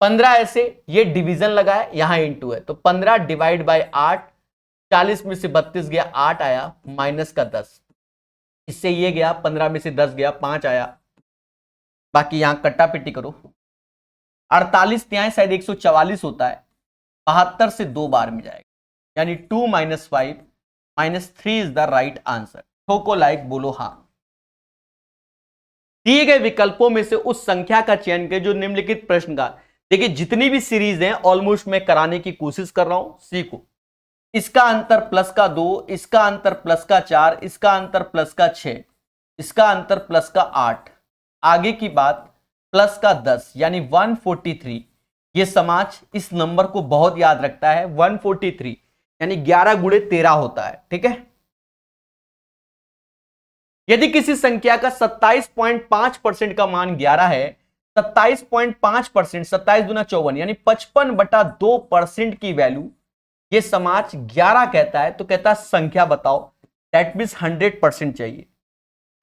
15 ऐसे, ये डिवीजन लगा है, यहां इंटू है, तो 15 डिवाइड बाय 8, 40 में से 32 गया 8 आया, माइनस का 10, इससे ये गया 15 में से 10 गया 5 आया। बाकी यहां कट्टा पिट्टी करो, 48 त्याएं शायद 144 होता है, 72 से 2 बार में जाएगा, यानी 2 - 5 - 3 इज द राइट आंसर। ठोको लाइक, बोलो हाँ। दिए गए विकल्पों में से उस संख्या का चयन करें जो निम्नलिखित प्रश्न का। देखिए जितनी भी सीरीज हैं ऑलमोस्ट मैं कराने की कोशिश कर रहा हूं, सीखो। इसका अंतर प्लस का 2, इसका अंतर प्लस का 4, इसका अंतर प्लस का 6, इसका अंतर प्लस का 8, आगे की बात प्लस का 10, यानी 143। ये समाज इस नंबर को बहुत याद रखता है, 143 यानी 11 गुणे 13 होता है, ठीक है। यदि किसी संख्या का 27.5% का मान 11 है, 27.5%, 27 दूना 54 यानी 55/2% की वैल्यू ये समाज 11 कहता है, तो कहता है संख्या बताओ, दैट मीन्स 100% चाहिए।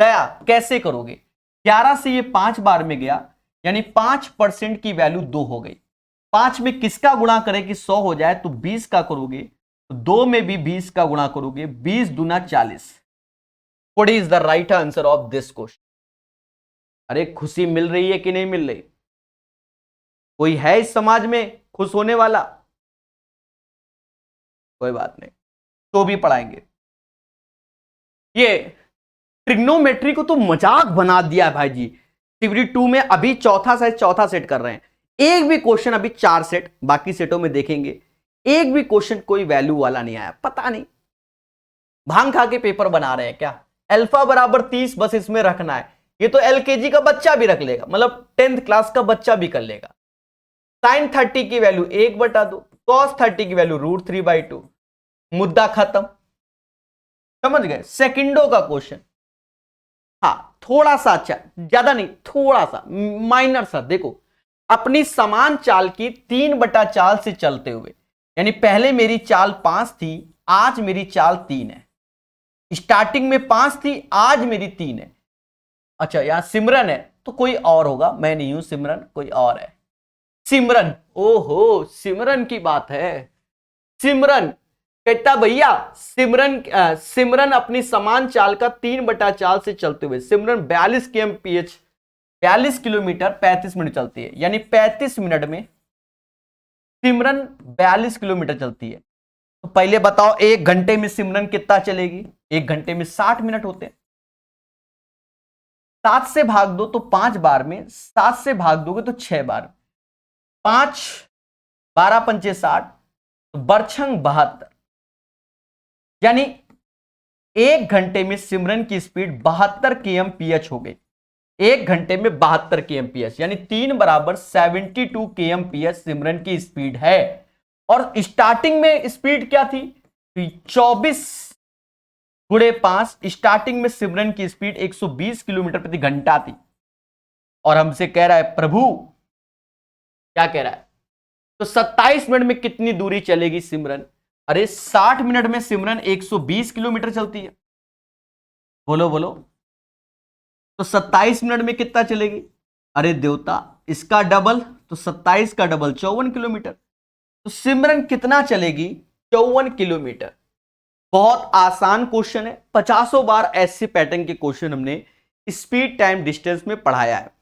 दया कैसे करोगे, 11 से ये 5 बार में गया, यानी 5% की वैल्यू 2 हो गई। 5 में किसका गुणा करें कि 100 हो जाए, तो 20 का करोगे, तो 2 में भी 20 का गुणा करोगे, 20 दूना 40। What is the right answer of this question? अरे खुशी मिल रही है कि नहीं मिल रही, कोई है इस समाज में खुश होने वाला? कोई बात नहीं, तो भी पढ़ाएंगे। ये ट्रिग्नोमेट्री को तो मजाक बना दिया है भाई जी। सीबीडी 2 में अभी चौथा सेट कर रहे हैं, एक भी क्वेश्चन, अभी 4 सेट, बाकी सेटों में देखेंगे, एक भी क्वेश्चन कोई वैल्यू वाला नहीं आया। पता नहीं भांग खा के पेपर बना रहे हैं क्या? अल्फा बराबर 30 बस इसमें रखना है, ये तो एलकेजी का बच्चा भी रख लेगा, मतलब 10th क्लास का बच्चा भी कर लेगा। साइन 30 की वैल्यू 1/2, कॉस 30 की वैल्यू √3/2, मुद्दा खत्म, समझ गए। सेकंडों का क्वेश्चन, हाँ थोड़ा सा अच्छा, ज्यादा नहीं, थोड़ा सा माइनर सा। देखो अपनी समान चाल की 3/4 से चलते हुए, यानी पहले मेरी चाल 5 थी, आज मेरी चाल 3 है। स्टार्टिंग में 5 थी, आज मेरी 3 है। अच्छा यहां सिमरन है तो कोई और होगा, मैं नहीं हूं सिमरन, कोई और है। सिमरन, ओहो सिमरन की बात है। सिमरन कहता भैया सिमरन अपनी समान चाल का 3/4 से चलते हुए सिमरन 42 kmph 42 किलोमीटर 35 मिनट चलती है, यानी 35 मिनट में सिमरन 42 किलोमीटर चलती है। तो पहले बताओ 1 घंटे में सिमरन कितना चलेगी? 1 घंटे में 60 मिनट होते हैं। 7 से भाग दो तो 5 बार में, 7 से भाग दोगे तो 6 बार, 5 12 पंचे 60, तो बरछंग 72, यानी 1 घंटे में सिमरन की स्पीड 72 kmph हो गई। 1 घंटे में 72 kmph, यानी 3 बराबर 72 kmph सिमरन की स्पीड है। और स्टार्टिंग में स्पीड क्या थी? 24 गुणे 5, स्टार्टिंग में सिमरन की स्पीड 120 किलोमीटर प्रति घंटा थी। और हमसे कह रहा है प्रभु, क्या कह रहा है? तो 27 मिनट में कितनी दूरी चलेगी सिमरन? अरे 60 मिनट में सिमरन 120 किलोमीटर चलती है। बोलो बोलो, तो 27 मिनट में कितना चलेगी? अरे देवता, इसका डबल, तो 27 का डबल 54 किलोमीटर। तो सिमरन कितना चलेगी? 54 किलोमीटर। बहुत आसान क्वेश्चन है, 50 बार ऐसे पैटर्न के क्वेश्चन हमने स्पीड टाइम डिस्टेंस में पढ़ाया है।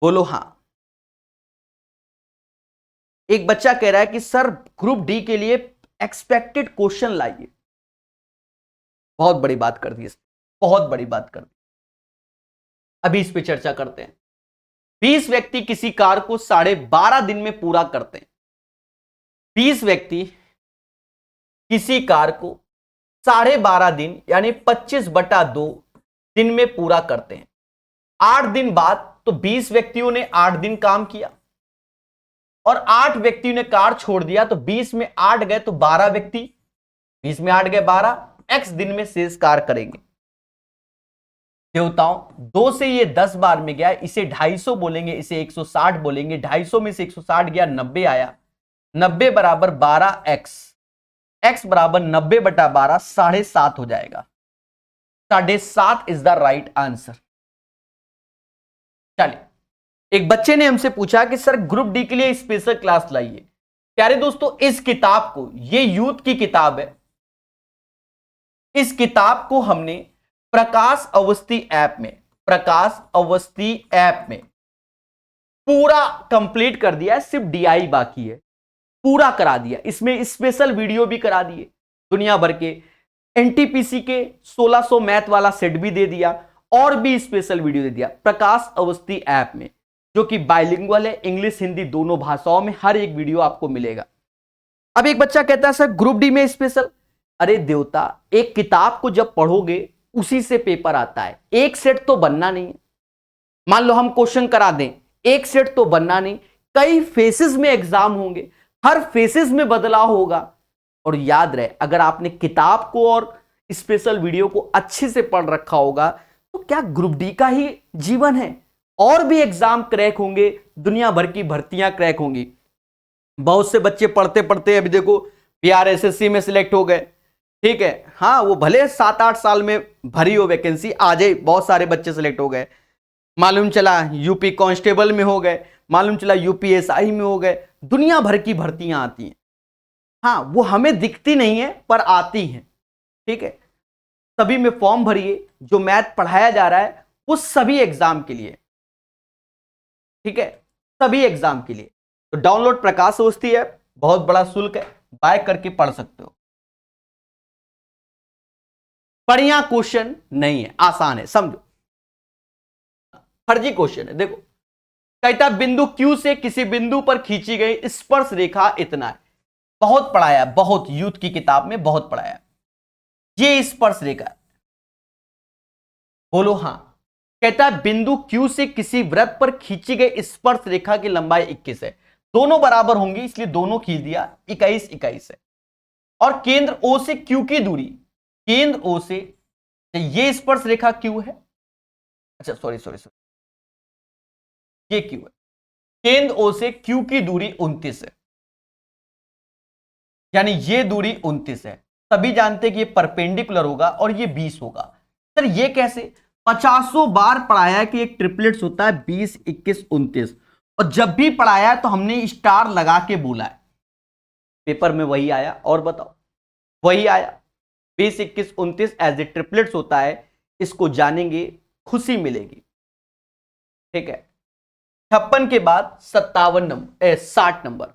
बोलो हाँ। एक बच्चा कह रहा है कि सर ग्रुप डी के लिए एक्सपेक्टेड क्वेश्चन लाइए। बहुत बड़ी बात कर दी, बहुत बड़ी बात कर दी। अभी इस पे चर्चा करते हैं। 20 व्यक्ति किसी कार्य को 12.5 दिन में पूरा करते हैं। 20 व्यक्ति किसी कार्य को 12.5 दिन यानी 25/2 दिन में पूरा करते हैं। 8 दिन बाद तो 20 व्यक्तियों ने 8 दिन काम किया और 8 व्यक्तियों ने कार्य छोड़ दिया, तो 20 में 8 गए तो 12 व्यक्ति, 20 में 8 गए 12, x दिन में शेष कार्य करेंगे। देवताओं 2 से ये 10 बार में गया, इसे 250 बोलेंगे, इसे 160 बोलेंगे। 250 में से 160 गया, 90 आया। 90 बराबर 12x, x बराबर 90/12, 7.5 हो जाएगा। 7.5 इज द राइट आंसर। चलिए, एक बच्चे ने हमसे पूछा कि सर ग्रुप डी के लिए स्पेशल क्लास लाइए। प्यारे दोस्तों, इस किताब को, ये यूथ की किताब है, इस किताब को हमने प्रकाश अवस्थी ऐप में पूरा कंप्लीट कर दिया है। सिर्फ डीआई बाकी है, पूरा करा दिया। इसमें स्पेशल वीडियो भी करा दिए, दुनिया भर के एनटीपीसी के 1600 मैथ वाला सेट भी दे दिया और भी स्पेशल वीडियो दे दिया प्रकाश अवस्थी ऐप में, जो कि बाइलिंगुअल है, इंग्लिश हिंदी दोनों भाषाओं में हर एक वीडियो आपको मिलेगा। अब एक बच्चा कहता है सर ग्रुप डी में स्पेशल। अरे देवता, एक किताब को जब पढ़ोगे उसी से पेपर आता है, एक सेट तो बनना नहीं है। मान लो हम क्वेश्चन करा दें, एक सेट तो बनना नहीं, कई फेसेस में एग्जाम होंगे, हर फेसेस में बदलाव होगा। और याद रहे, अगर आपने किताब को और स्पेशल वीडियो को अच्छे से पढ़ रखा होगा तो क्या ग्रुप डी का ही जीवन है? और भी एग्जाम क्रैक होंगे, दुनिया भर की भर्तियां क्रैक होंगी। बहुत से बच्चे पढ़ते पढ़ते अभी देखो PRSSC में सिलेक्ट हो गए, ठीक है। हाँ, वो भले 7-8 साल में भरी हो वैकेंसी, आ जाए, बहुत सारे बच्चे सिलेक्ट हो गए। मालूम चला यूपी कांस्टेबल में हो गए, मालूम चला UPSI में हो गए, दुनिया भर की भर्तियां आती हैं। हाँ, वो हमें दिखती नहीं है पर आती हैं, ठीक है। सभी में फॉर्म भरिए, जो मैथ पढ़ाया जा रहा है वो सभी एग्जाम के लिए, ठीक है, सभी एग्जाम के लिए। तो डाउनलोड प्रकाश अवस्थी ऐप, बहुत बड़ा शुल्क है, बाय करके पढ़ सकते हो। बढ़िया क्वेश्चन नहीं है, आसान है, समझो। फर्जी क्वेश्चन है, देखो। कहता बिंदु Q से किसी बिंदु पर खींची गई स्पर्श रेखा इतना है। बहुत पढ़ाया, बहुत यूथ की किताब में बहुत पढ़ाया। ये स्पर्श रेखा, बोलो हाँ। कहता है बिंदु Q से किसी वृत्त पर खींची गई स्पर्श रेखा की लंबाई 21 है। दोनों बराबर होंगी, इसलिए दोनों खींच दिया, 21 है। और केंद्र O से Q की दूरी, केंद्र O से ये स्पर्श रेखा Q है, अच्छा सॉरी, ये Q है। केंद्र O से Q की दूरी 29 है, यानी ये दूरी 29 है। सभी जानते हैं कि ये परपेंडिकुलर होगा और ये 20 होगा। सर ये कैसे? 50 बार पढ़ाया कि एक ट्रिपलेट्स होता है 20, 21, 29, और जब भी पढ़ाया तो हमने स्टार लगा के बोला है, पेपर में वही आया। और बताओ, वही आया 20, 21, 29 एज ए ट्रिपलेट्स होता है। इसको जानेंगे, खुशी मिलेगी। ठीक है, 56 के बाद 57 नंबर 60 नंबर।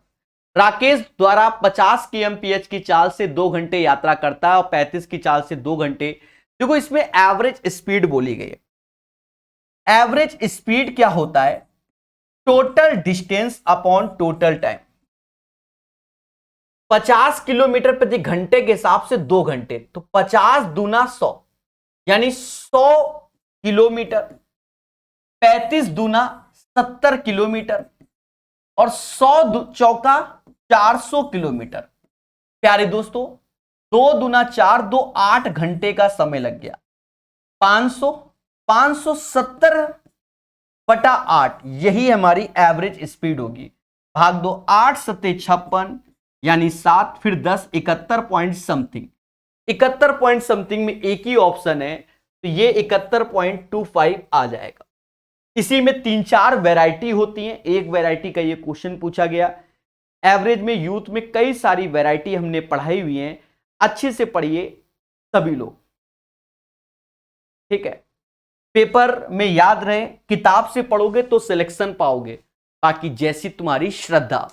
राकेश द्वारा 50 kmph की चाल से 2 घंटे यात्रा करता है और 35 की चाल से 2 घंटे। देखो इसमें एवरेज स्पीड बोली गई है। एवरेज स्पीड क्या होता है? Total distance upon total time. 50 kilometre प्रति घंटे के हिसाब से 2 घंटे, तो 50 दूना 100 यानी 100 किलोमीटर। 35 दूना 70 किलोमीटर और 100 चौका 400 किलोमीटर। प्यारे दोस्तों, 2 दूना 4, 2 8 घंटे का समय लग गया। 570 बटा 8 यही हमारी एवरेज स्पीड होगी। भाग दो 8 सत्ते 56 यानी 7, फिर 10 71 पॉइंट समथिंग। 71 पॉइंट समथिंग में एक ही ऑप्शन है, तो ये 71.25 आ जाएगा। इसी में 3-4 वैरायटी होती हैं। एक वैरायटी का ये क्वेश्चन पूछा गया। एवरेज में यूथ में कई सारी वैरायटी हमने पढ़ाई हुई हैं, अच्छे से पढ़िए सभी लोग। ठीक है, पेपर में याद रहे, किताब से पढ़ोगे तो सिलेक्शन पाओगे, बाकी जैसी तुम्हारी श्रद्धा।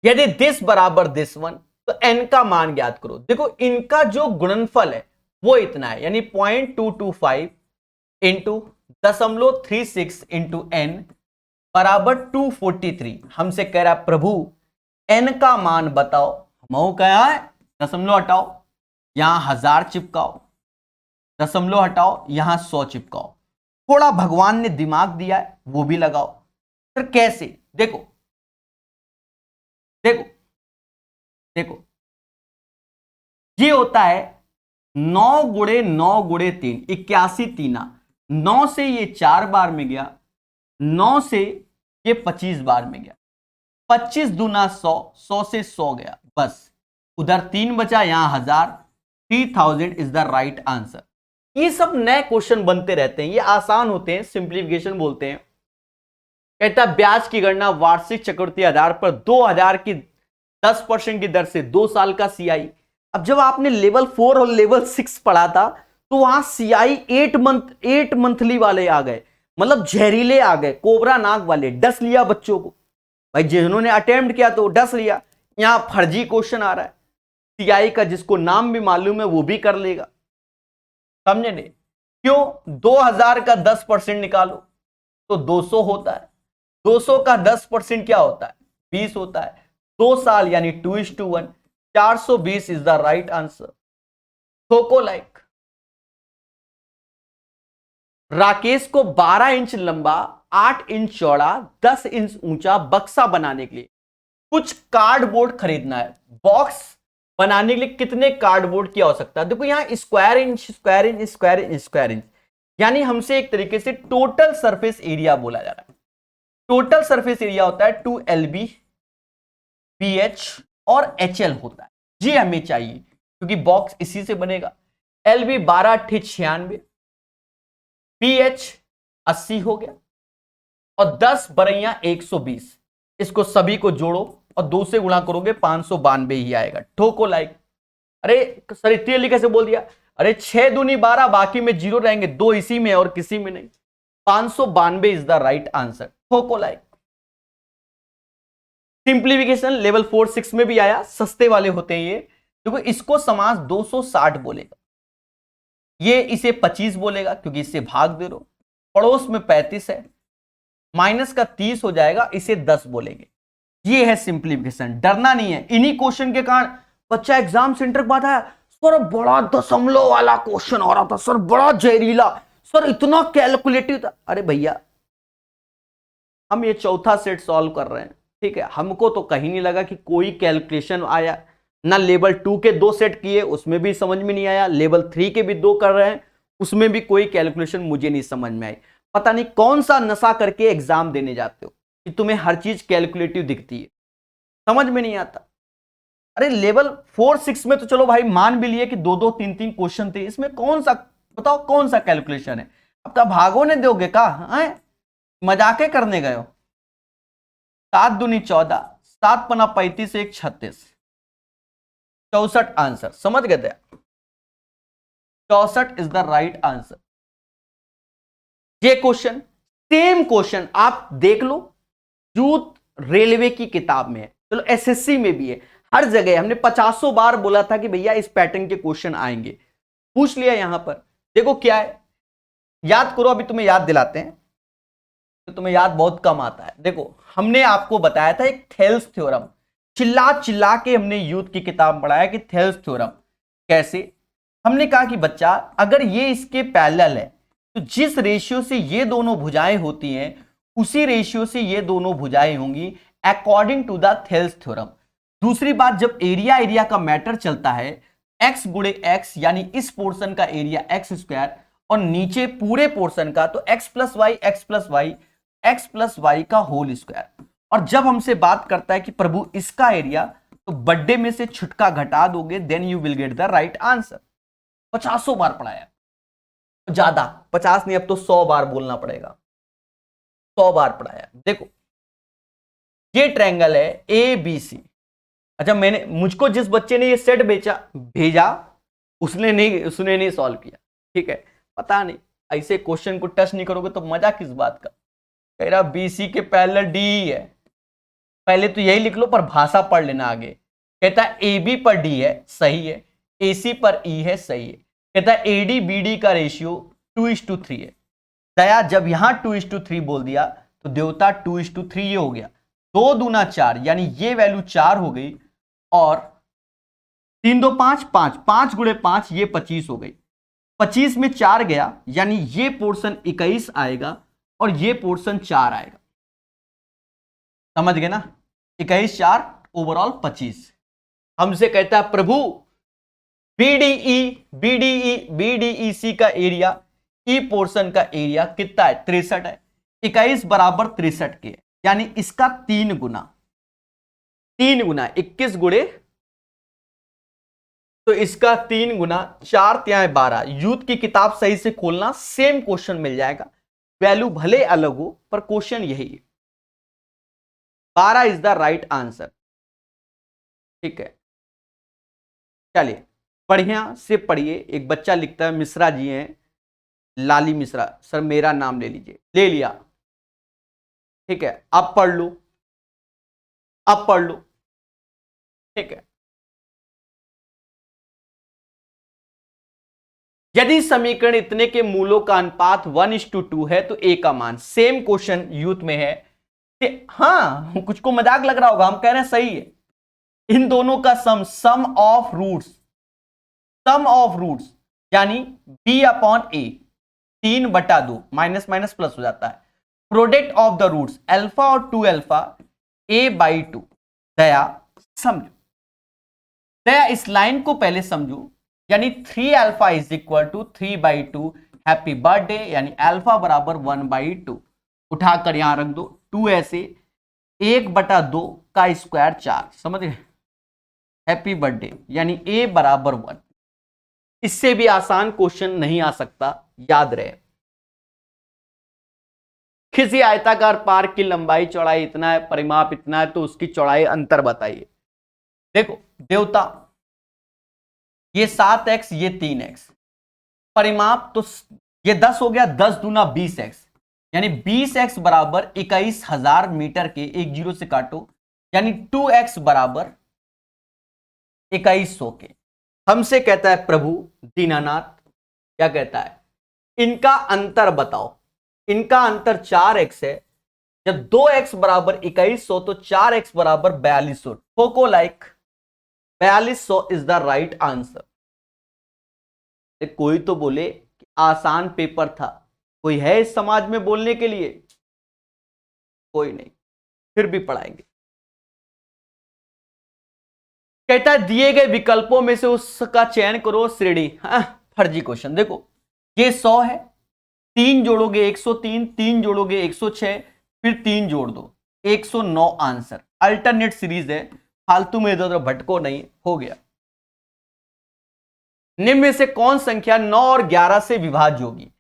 यदि दिस बराबर दिस वन तो n का मान ज्ञात करो। देखो इनका जो गुणनफल है वो इतना है, यानी 0.225 इंटू 0.36 इंटू n बराबर 243। हमसे कह रहा प्रभु n का मान बताओ। हम क्या है, दशमलव हटाओ, यहां 1000 चिपकाओ, दशमलव हटाओ, यहां 100 चिपकाओ। थोड़ा भगवान ने दिमाग दिया है वो भी लगाओ। फिर कैसे? देखो देखो देखो, ये होता है 9 गुणे 9 गुणे 3, 81 तीना। 9 से ये 4 बार में गया, 9 से ये 25 बार में गया। 25 दूना 100, 100 से 100 गया, बस उधर 3 बचा, यहां 1000। 3000 इज द राइट आंसर। ये सब नए क्वेश्चन बनते रहते हैं, ये आसान होते हैं, सिंप्लीफिकेशन बोलते हैं। कहता ब्याज की गणना वार्षिक चक्रवृद्धि आधार पर 2000 की 10% की दर से 2 साल का सीआई। अब जब आपने लेवल 4 और लेवल 6 पढ़ा था तो वहां सीआई 8 मंथली वाले आ गए, मतलब जहरीले आ गए, कोबरा नाग वाले, डस लिया बच्चों को। भाई जिन्होंने अटेम्प्ट किया तो डस लिया। यहां फर्जी क्वेश्चन आ रहा है सीआई का, जिसको नाम भी मालूम है वो भी कर लेगा। समझे नहीं? क्यों? 2000 का 10% निकालो तो 200 होता है। 200 का 10% क्या होता है? 20 होता है। 2 साल यानी 2:1। 420 इज द राइट आंसर। ठोको लाइक। राकेश को 12 इंच लंबा, 8 इंच चौड़ा, 10 इंच ऊंचा बक्सा बनाने के लिए कुछ कार्डबोर्ड खरीदना है। बॉक्स बनाने के लिए कितने कार्डबोर्ड की आवश्यकता है? देखो यहां square inch square inch square inch square inch, यानी हमसे एक तरीके से टोटल सरफेस एरिया बोला जा रहा है। टोटल सरफेस एरिया होता है 2LB, PH और HL होता है। ये हमें चाहिए क्योंकि बॉक्स इसी से बनेगा। LB 12×96, PH 80 हो गया और 10 बरैया 120। इसको सभी को जोड़ो और 2 से गुणा करोगे 592 ही आएगा। ठोको लाइक। अरे सर इतनी जल्दी कैसे बोल दिया? अरे 6 दूनी 12, बाकी में 0 रहेंगे, 2 इसी में और किसी में नहीं। 592 इज द राइट आंसर। ठोको लाइक। सिंप्लीफिकेशन लेवल 4 6 में भी आया, सस्ते वाले होते हैं ये। देखो इसको समास 260 बोलेगा, ये इसे 25 बोलेगा क्योंकि इससे भाग दे रहे हो। पड़ोस में 35 है, माइनस का 30 हो जाएगा, इसे 10 बोलेंगे। ये है सिंप्लीफिकेशन। डरना नहीं है। इन्हीं क्वेश्चन के कारण बच्चा एग्जाम सेंटर के बाद आया, सर बड़ा दशमलव वाला क्वेश्चन आ रहा था, सर बड़ा जहरीला, सर इतना कैलकुलेटिव था। अरे भैया हम ये चौथा सेट सॉल्व कर रहे हैं, ठीक है। हमको तो कहीं नहीं लगा कि कोई कैलकुलेशन आया। ना लेवल 2 के 2 सेट किए, उसमें भी समझ में नहीं आया। लेवल 3 के भी 2 कर रहे हैं, उसमें भी कोई कैलकुलेशन मुझे नहीं समझ में आई। पता नहीं कौन सा नशा करके एग्जाम देने जाते हो कि तुम्हें हर चीज कैलकुलेटिव दिखती है, समझ में नहीं आता। अरे लेवल 4 6 में तो चलो भाई मान भी लिए कि 2 3 3 क्वेश्चन थे, इसमें कौन सा बताओ कौन सा कैलकुलेशन है? अब तो भागोने दोगे का? मजाके करने गए हो? 7 दूनी 14, 7 पना 35, 1 36, 64 आंसर, समझ गए थे? 64 इज द राइट आंसर। ये क्वेश्चन, सेम क्वेश्चन आप देख लो, यूथ रेलवे की किताब में है, चलो एसएससी में भी है, हर जगह। हमने 50 बार बोला था कि भैया इस पैटर्न के क्वेश्चन आएंगे, पूछ लिया यहां पर। देखो क्या है, याद करो, अभी तुम्हें याद दिलाते हैं, तो तुम्हें याद बहुत कम आता है। देखो हमने आपको बताया था एक थेल्स थ्योरम, चिल्ला चिल्ला के हमने यूथ की किताब पढ़ाया कि थेल्स थ्योरम कैसे। हमने कहा कि बच्चा अगर ये इसके पैरेलल है तो जिस रेशियो से ये दोनों भुजाएं होती हैं उसी रेशियो से ये दोनों भुजाएं होंगी according to the Thales theorem. दूसरी बात, जब एरिया एरिया का मैटर चलता है, x गुणे x यानी इस पोर्शन का एरिया x स्क्वायर और नीचे पूरे पोर्शन का, तो x प्लस वाई का होल स्क्वायर। और जब हमसे बात करता है कि प्रभु इसका एरिया, तो बर्थडे में से छुटका घटा दोगे, then you will get the right answer. 50 बार पढ़ाया, ज्यादा 50 नहीं, अब तो 100 बार बोलना पड़ेगा, 100 बार पढ़ाया। देखो ये ट्रायंगल है ए बी सी। अच्छा, मुझको जिस बच्चे ने ये सेट भेजा उसने नहीं सॉल्व किया, ठीक है? पता नहीं, ऐसे क्वेश्चन को टच नहीं करोगे तो मजा किस बात का। कह रहा बीसी के पैरेलल डी है, पहले तो यही लिख लो पर भाषा पढ़ लेना आगे। कहता है ए बी पर डी है, सही है, ए सी पर ई है, सही है। कहता है एडी बीडी का रेशियो 2:3 है। दया जब यहां 2:3 बोल दिया तो देवता 2:3 ये हो गया, 2 दूना 4 यानी ये वैल्यू 4 हो गई, और 3 2 5 5 5 गुणे 5 ये 25 हो गई। 25 में 4 गया यानी ये पोर्शन 21 आएगा और ये पोर्शन 4 आएगा। समझ गए ना? 21 4 ओवरऑल 25। हमसे कहता है प्रभु बीडीई का एरिया, ई पोर्शन का एरिया कितना है? 63 है। 21 बराबर 63 के, यानी इसका 3 गुना 21 गुणे, तो इसका 3 गुना 4 3 12। यूथ की किताब सही से खोलना, सेम क्वेश्चन मिल जाएगा, वैल्यू भले अलग हो पर क्वेश्चन यही है। 12 इज द राइट आंसर, ठीक है? चलिए बढ़िया से पढ़िए। एक बच्चा लिखता है, मिश्रा जी हैं, लाली मिश्रा, सर मेरा नाम ले लीजिए। ले लिया, ठीक है? अब पढ़ लो, ठीक है? यदि समीकरण इतने के मूलों का अनुपात 1:2 है तो ए का मान। सेम क्वेश्चन यूथ में है। हाँ, कुछ को मजाक लग रहा होगा, हम कह रहे हैं सही है। इन दोनों का सम ऑफ रूट्स यानी b/a 3/2, माइनस माइनस प्लस हो जाता है। Product of the roots alpha और 2 अल्फा a/2। दया समझो, दया इस लाइन को पहले समझो, यानी 3 alpha is equal to 3/2 happy birthday, यानी अल्फा बराबर 1/2। उठाकर यहां रख दो, 2 ऐसे 1/2 का स्क्वायर 4। समझ गए? हैप्पी बर्थडे यानी a बराबर 1। इससे भी आसान क्वेश्चन नहीं आ सकता, याद रहे। किसी आयताकार पार्क की लंबाई चौड़ाई इतना है, परिमाप इतना है, तो उसकी चौड़ाई अंतर बताइए। देखो देवता, ये 7x ये 3x, परिमाप तो ये 10 हो गया, 10 दूना 20x, यानी 20x बराबर 21,000 मीटर के, एक जीरो से काटो, यानी 2x बराबर 2100 के। हमसे कहता है प्रभु दीनानाथ, क्या कहता है? इनका अंतर बताओ। इनका अंतर 4x है। जब 2x बराबर 2100 तो 4x बराबर 4200। ठोको like, 4200 is the right answer. कोई तो बोले कि आसान पेपर था, कोई है इस समाज में बोलने के लिए? कोई नहीं, फिर भी पढ़ाएंगे। कहता है दिए गए विकल्पों में से उसका चयन करो श्रेणी। फर्जी क्वेश्चन। देखो ये 100 है, 3 जोड़ोगे 103, 3 जोड़ोगे 106, फिर 3 जोड़ दो 109 आंसर। अल्टरनेट सीरीज है, फालतू में इधर उधर भटको नहीं। हो गया। निम्न में से कौन संख्या 9 और 11 से विभाज्य होगी?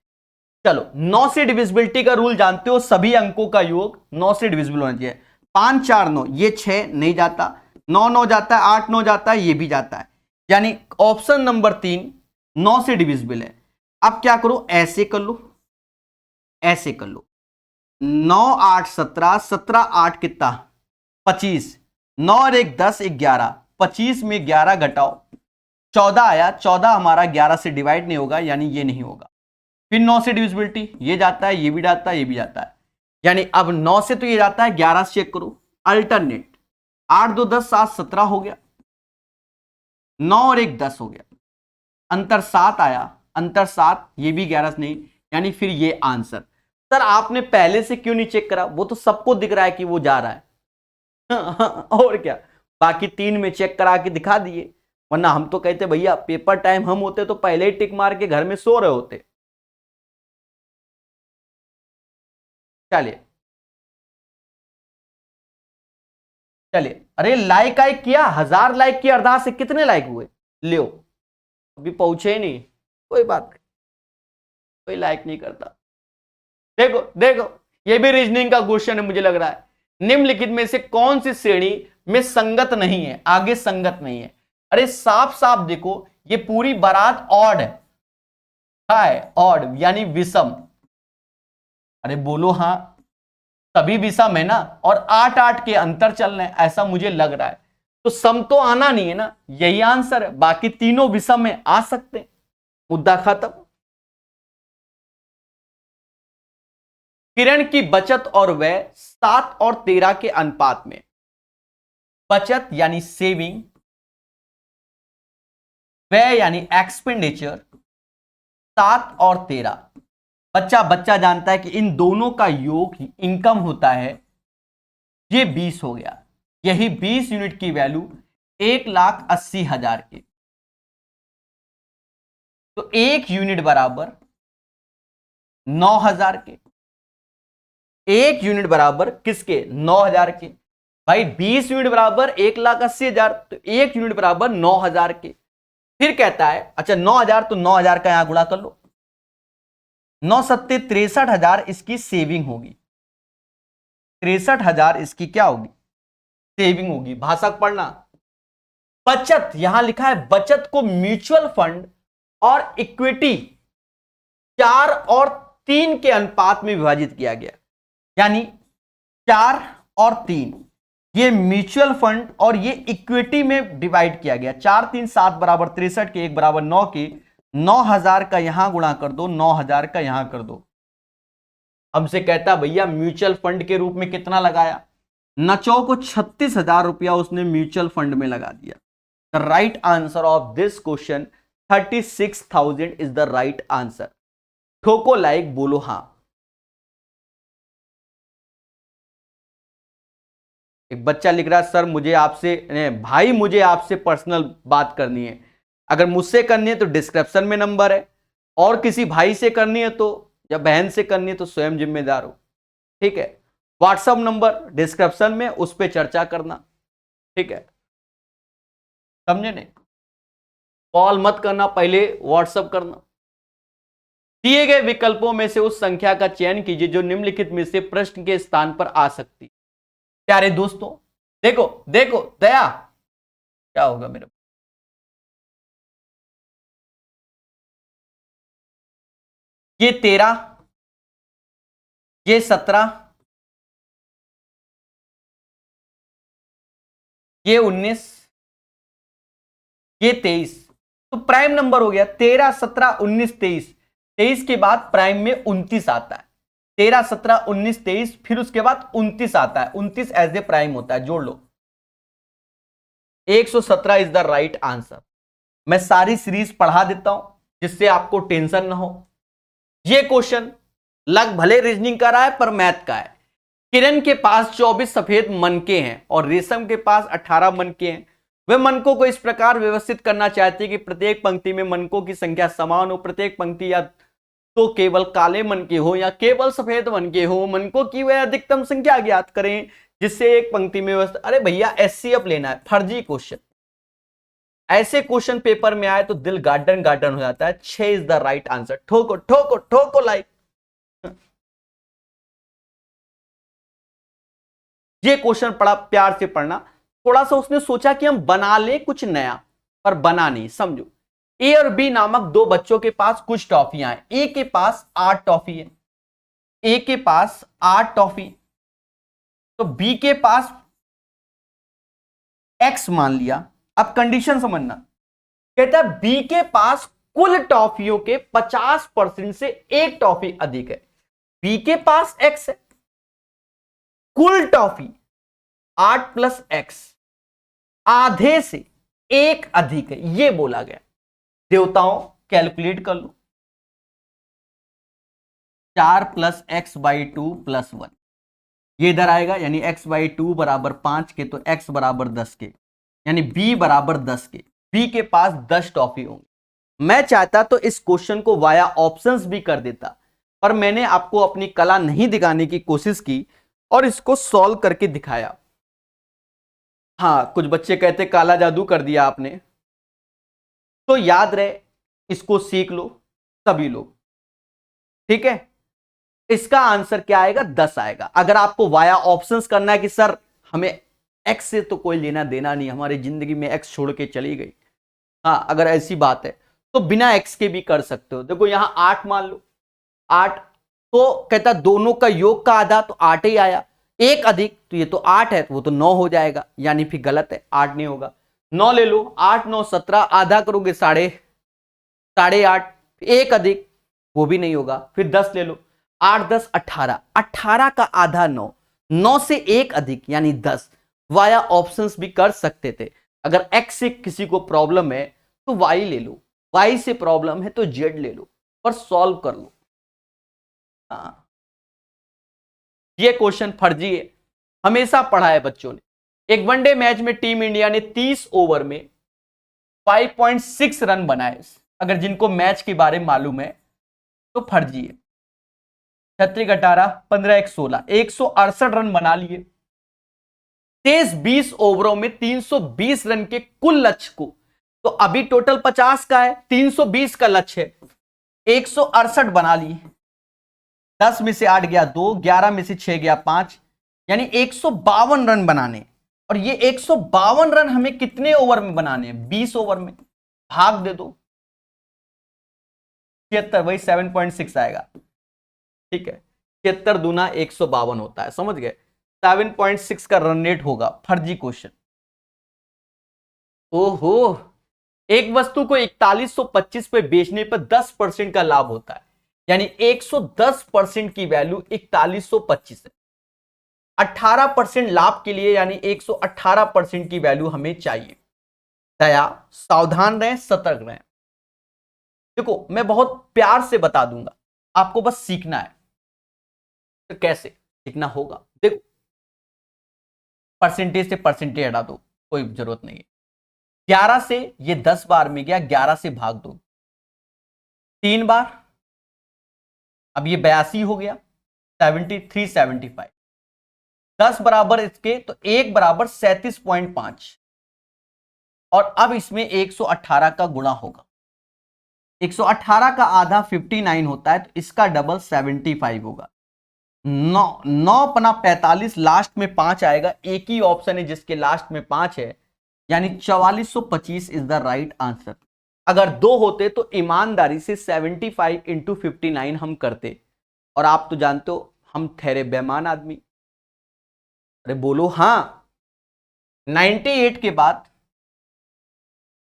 चलो 9 से डिविजिबिलिटी का रूल जानते हो, सभी अंकों का योग 9 से डिविजिबल होना चाहिए। 5 4 9, ये 6 नहीं जाता, 9 9 जाता है, 8 9 जाता है, ये भी जाता है। यानी ऑप्शन नंबर 3 9 से डिविजिबल है। अब क्या करो, ऐसे कर लो, ऐसे कर लो, 9 8 17, 17 8 कितना 25, 9 और 1 10, 11, 25 में 11 घटाओ 14 आया, 14 हमारा 11 से डिवाइड नहीं होगा, यानी ये नहीं होगा। फिर 9 से डिविजिबिलिटी, ये जाता है, ये भी जाता है, ये भी जाता है, यानी अब 9 से तो ये जाता है, 11 से चेक करो, अल्टरनेट 8 2 10 7 17 हो गया, 9 और 1 10 हो गया, अंतर 7 आया, अंतर 7, ये भी 11 से नहीं, यानी फिर ये आंसर। सर आपने पहले से क्यों नहीं चेक करा? वो तो सबको दिख रहा है कि वो जा रहा है। और क्या, बाकी 3 में चेक करा के दिखा दिए, वरना हम तो कहते भैया पेपर टाइम हम होते तो पहले ही टिक मार के घर में सो रहे होते। चलिए चलिए, अरे लाइक आइक किया, 1000 लाइक किया, अर्धा से कितने लाइक हुए? लियो, अभी पहुंचे ही नहीं, कोई बात नहीं, कोई लाइक नहीं करता। देखो देखो, ये भी रीजनिंग का क्वेश्चन है, मुझे लग रहा है निम्नलिखित में से कौन सी श्रेणी में संगत नहीं है, आगे संगत नहीं है। अरे साफ साफ देखो, ये पूरी बारात ऑड है, ऑड यानी विषम। अरे बोलो हाँ, सभी विषम है ना, और 8 8 के अंतर चल रहे हैं, ऐसा मुझे लग रहा है, तो सम तो आना नहीं है ना, यही आंसर है, बाकी तीनों विषम में आ सकते हैं, मुद्दा खत्म। किरण की बचत और व्यय 7 और 13 के अनुपात में, बचत यानी सेविंग, व्यय यानी एक्सपेंडिचर, 7 और 13, बच्चा बच्चा जानता है कि इन दोनों का योग इनकम होता है, ये 20 हो गया, यही 20 यूनिट की वैल्यू 1,80,000 की, तो 1 यूनिट बराबर 9,000 के, 1 यूनिट बराबर किसके? 9,000 के। भाई 20 यूनिट बराबर 1,80,000, तो 1 यूनिट बराबर 9,000 के। फिर कहता है अच्छा 9,000, तो 9,000 का यहां गुणा कर लो, 9 सत्ते 63,000 इसकी सेविंग होगी, 63,000 इसकी क्या होगी? सेविंग होगी। भाषा पढ़ना, बचत यहां लिखा है, बचत को म्यूचुअल फंड और इक्विटी 4 और 3 के अनुपात में विभाजित किया गया, यानी 4 और 3 ये म्यूचुअल फंड और ये इक्विटी में डिवाइड किया गया, 4 3 7 बराबर 63 के, 1 बराबर 9 के, 9,000 का यहां गुणा कर दो, 9,000 का यहां कर दो। हमसे कहता भैया म्यूचुअल फंड के रूप में कितना लगाया? नचो को 36,000 रुपया उसने म्यूचुअल फंड में लगा दिया। The right answer of this question 36,000 is the right answer. ठोको लाइक, बोलो हां। एक बच्चा लिख रहा है सर मुझे आपसे, भाई मुझे आपसे पर्सनल बात करनी है, अगर मुझसे करनी है तो डिस्क्रिप्शन में नंबर है, और किसी भाई से करनी है तो या बहन से करनी है तो स्वयं जिम्मेदार हो, ठीक है। व्हाट्सएप नंबर डिस्क्रिप्शन में, उस पर चर्चा करना, ठीक है, समझे नहीं? कॉल मत करना, पहले व्हाट्सएप करना। दिए गए विकल्पों में से उस संख्या का चयन कीजिए जो निम्नलिखित में से प्रश्न के स्थान पर आ सकती। प्यारे दोस्तों देखो देखो, दया क्या होगा मेरे, ये 13, ये 17, ये 19, ये 23, तो प्राइम नंबर हो गया 13 17 19 23। 23 के बाद प्राइम में 29 आता है, 13 17 19 23, फिर उसके बाद 29 आता है, 29 एज ए प्राइम होता है, जोड़ लो, 117 इज द राइट आंसर। मैं सारी सीरीज पढ़ा देता हूं जिससे आपको टेंशन ना हो। ये क्वेश्चन लग भले रीजनिंग का रहा है पर मैथ का है। किरण के पास 24 सफेद मनके हैं और रेशम के पास 18 मनके हैं। वे मनकों को इस प्रकार व्यवस्थित करना चाहते हैं कि प्रत्येक पंक्ति में मनकों की संख्या समान हो। प्रत्येक पंक्ति या तो केवल काले मनके हो या केवल सफेद मनके हो। मनकों की वह अधिकतम संख्या ज्ञात करें जिससे एक पंक्ति में व्यवस्था। अरे भैया एचसीएफ लेना है, फर्जी क्वेश्चन। ऐसे क्वेश्चन पेपर में आए तो दिल गार्डन गार्डन हो जाता है। 6 इज द राइट आंसर। ठोको ठोको ठोको लाइक। ये क्वेश्चन पढ़ा, प्यार से पढ़ना। थोड़ा सा उसने सोचा कि हम बना लें कुछ नया, पर बना नहीं। समझो, ए और बी नामक दो बच्चों के पास कुछ टॉफियां हैं। ए के पास 8 टॉफी है, ए के पास 8 टॉफी, तो बी के पास एक्स मान लिया। अब कंडीशन समझना, कहता है बी के पास कुल टॉफियों के 50% से एक टॉफी अधिक है। बी के पास एक्स है, कुल टॉफी 8 प्लस एक्स आधे से एक अधिक है, यह बोला गया। देवताओं कैलकुलेट कर लो, 4 प्लस एक्स बाई 2 प्लस 1, ये इधर आएगा, यानी x बाई 2 बराबर 5 के, तो x बराबर 10 के, यानी b बराबर 10 के। b के पास 10 टॉफी होंगी। मैं चाहता तो इस क्वेश्चन को वाया ऑप्शंस भी कर देता, पर मैंने आपको अपनी कला नहीं दिखाने की कोशिश की और इसको सॉल्व करके दिखाया। हाँ, कुछ बच्चे कहते काला जादू कर दिया आपने, तो याद रहे, इसको सीख लो सभी लोग, ठीक है। इसका आंसर क्या आएगा? 10 आएगा। अगर आपको वाया ऑप्शंस करना है कि सर हमें एक्स से तो कोई लेना देना नहीं, हमारी जिंदगी में एक्स छोड़ के चली गई, हाँ अगर ऐसी बात है तो बिना एक्स के भी कर सकते हो। देखो यहां 8 मान लो, 8, तो कहता दोनों का योग का आधा, तो 8 ही आया। एक अधिक, तो ये तो 8 है, तो वो तो 9 हो जाएगा, यानी फिर गलत है, 8 नहीं होगा। 9 ले लो, 8 9 17, आधा करोगे 8.5, एक अधिक, वो भी नहीं होगा। फिर 10 ले लो, 8 10 18, 18 का आधा 9, 9 से एक अधिक यानी 10। वाया ऑप्शंस भी कर सकते थे। अगर एक्स से किसी को प्रॉब्लम है तो वाई ले लो, वाई से प्रॉब्लम है तो जेड ले लो, पर सॉल्व कर लो। हाँ, ये क्वेश्चन फर्जी है, हमेशा पढ़ा है बच्चों ने। एक वनडे मैच में टीम इंडिया ने 30 ओवर में 5.6 रन बनाए। अगर जिनको मैच के बारे में मालूम है तो फर्जी है। 36 18 15 1 16, 168 रन बना लिए। तेज 20 ओवरों में 320 रन के कुल लक्ष्य को, तो अभी टोटल 50 का है, 320 का लक्ष्य है, 168 बना लिए। 10 में से 8 गया 2, 11 में से 6 गया 5, यानी 152 रन बनाने। और ये 152 रन हमें कितने ओवर में बनाने हैं? 20 ओवर में। भाग दे दो 76, वही 7.6 आएगा, ठीक है। 76 दूना 152 होता है, समझ गए। 7.6 का रन रेट होगा। फर्जी क्वेश्चन। ओहो, एक वस्तु को 4125 पे बेचने पर 10% का लाभ होता है, यानी 110% की वैल्यू 4125 है। 18% लाभ के लिए यानी 118% की वैल्यू हमें चाहिए। दया, सावधान रहें, सतर्क रहें। देखो मैं बहुत प्यार से बता दूंगा, आपको बस सीखना है। तो कैसे सीखना होगा? देखो, परसेंटेज से परसेंटेज हटा दो, कोई जरूरत नहीं है। 11 से ये 10 बार में गया, 11 से भाग दो 3 बार, अब ये 82 हो गया, 73 75, 10 बराबर इसके, तो 1 बराबर 37.5, और अब इसमें 118 का गुणा होगा। 118 का आधा 59 होता है, तो इसका डबल 75 होगा। 9 पना 45, लास्ट में 5 आएगा। एक ही ऑप्शन है जिसके लास्ट में 5 है, यानी 4425 इज द राइट आंसर। अगर 2 होते तो ईमानदारी से 75 इंटू 59 हम करते, और आप तो जानते हो हम ठहरे बेईमान आदमी। अरे बोलो हाँ। 98 के बाद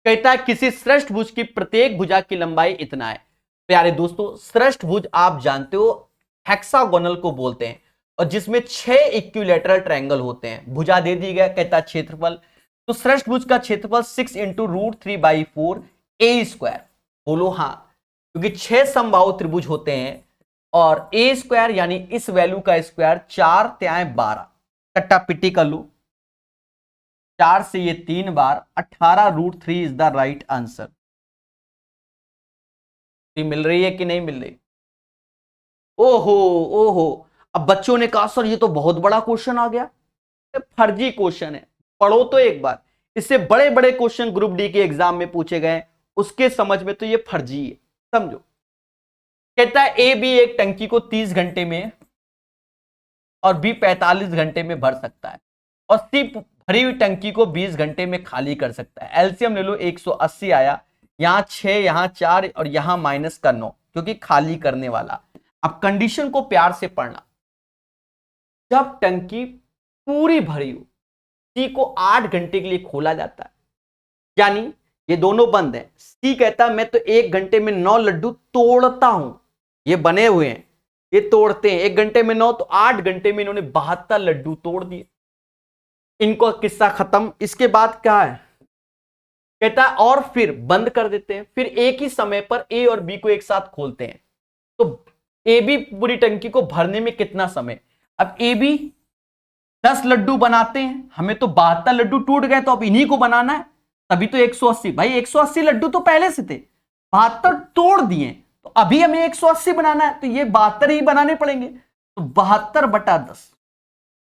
कहता है किसी श्रेष्ठभुज की प्रत्येक भुजा की लंबाई इतना है। प्यारे दोस्तों, श्रेष्ठभुज आप जानते हो हेक्सागोनल को बोलते हैं, और जिसमें 6 इक्विलैटरल ट्रायंगल होते हैं। भुजा दे दी गया, कहता है क्षेत्रफल, तो श्रेष्ठभुज का क्षेत्रफल 6 इंटू √3/4 ए स्क्वायर। बोलो हाँ, क्योंकि 6 समबाहु त्रिभुज होते हैं, और ए स्क्वायर यानी इस वैल्यू का स्क्वायर 4 तिहाई 12, कट्टा पिट्टी कर लो, 4 से ये 3 बार, 18√3 इज द राइट आंसर। मिल रही है कि नहीं मिल रही? ओहो ओहो, अब बच्चों ने कहा सर ये तो बहुत बड़ा क्वेश्चन आ गया। फर्जी क्वेश्चन है, पढ़ो तो एक बार। इससे बड़े बड़े क्वेश्चन ग्रुप डी के एग्जाम में पूछे गए, उसके समझ में तो ये फर्जी है, समझो। कहता है ए बी एक टंकी को 30 घंटे में और बी 45 घंटे में भर सकता है, और सी भरी हुई टंकी को 20 घंटे में खाली कर सकता है। एलसीएम ले लो, 180 आया, यहां 6, यहां 4 और यहां माइनस का 9, क्योंकि खाली करने वाला। अब कंडीशन को प्यार से पढ़ना, जब टंकी पूरी भरी हो, सी को 8 घंटे के लिए खोला जाता है, यानी ये दोनों बंद है। सी कहता है मैं तो 1 घंटे में 9 लड्डू तोड़ता हूं, ये बने हुए हैं, ये तोड़ते हैं 1 घंटे में 9, तो 8 घंटे में इन्होंने 72 लड्डू तोड़ दिए। इनको किस्सा खत्म। इसके बाद क्या है, कहता है और फिर बंद कर देते हैं, फिर एक ही समय पर ए और बी को एक साथ खोलते हैं। तो ए बी पूरी टंकी को भरने में कितना समय, अब ए बी 10 लड्डू बनाते हैं, हमें तो 72 लड्डू टूट गए, तो अब इन्हीं को बनाना है, तभी तो 180। भाई 180 लड्डू तो पहले से थे, 72 तोड़ दिए, तो अभी हमें 180 बनाना है, तो ये 72 ही बनाने पड़ेंगे। तो 72/10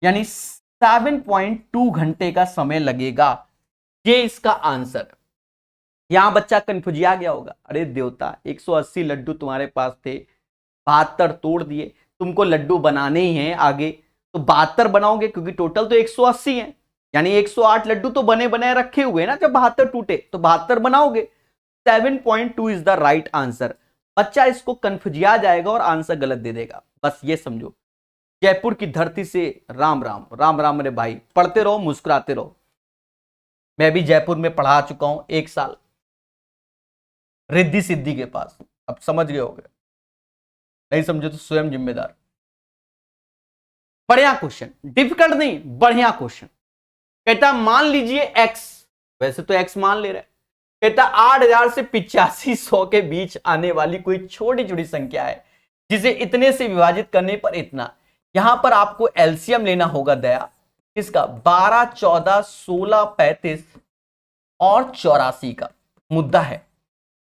यानी 7.2 घंटे का समय लगेगा। ये इसका आंसर है। यहां बच्चा कंफ्यूजिया गया होगा, अरे देवता 180 लड्डू तुम्हारे पास थे, 72 तोड़ दिए, तुमको लड्डू बनाने ही हैं आगे, तो 72 बनाओगे, क्योंकि टोटल तो 180 है, यानी 108 लड्डू तो बने बनाए रखे हुए ना, जब 72 टूटे तो 72 बनाओगे। 7.2 इज द राइट आंसर। बच्चा इसको कंफ्यूजिया जाएगा और आंसर गलत दे देगा, बस ये समझो। जयपुर की धरती से राम राम, राम राम मेरे भाई, पढ़ते रहो मुस्कुराते रहो। मैं भी जयपुर में पढ़ा चुका हूं 1 साल, रिद्धि सिद्धि के पास, अब समझ गए होगे, नहीं समझे तो स्वयं जिम्मेदार। बढ़िया क्वेश्चन, डिफिकल्ट नहीं, बढ़िया क्वेश्चन। कहता मान लीजिए x, वैसे तो x मान ले रहा है, कहता 8000 से 8500 के बीच आने वाली कोई छोटी छोटी संख्या है, जिसे इतने से विभाजित करने पर इतना। यहां पर आपको एलसीएम लेना होगा दया, इसका 12, 14, 16, 35 और 84 का मुद्दा है।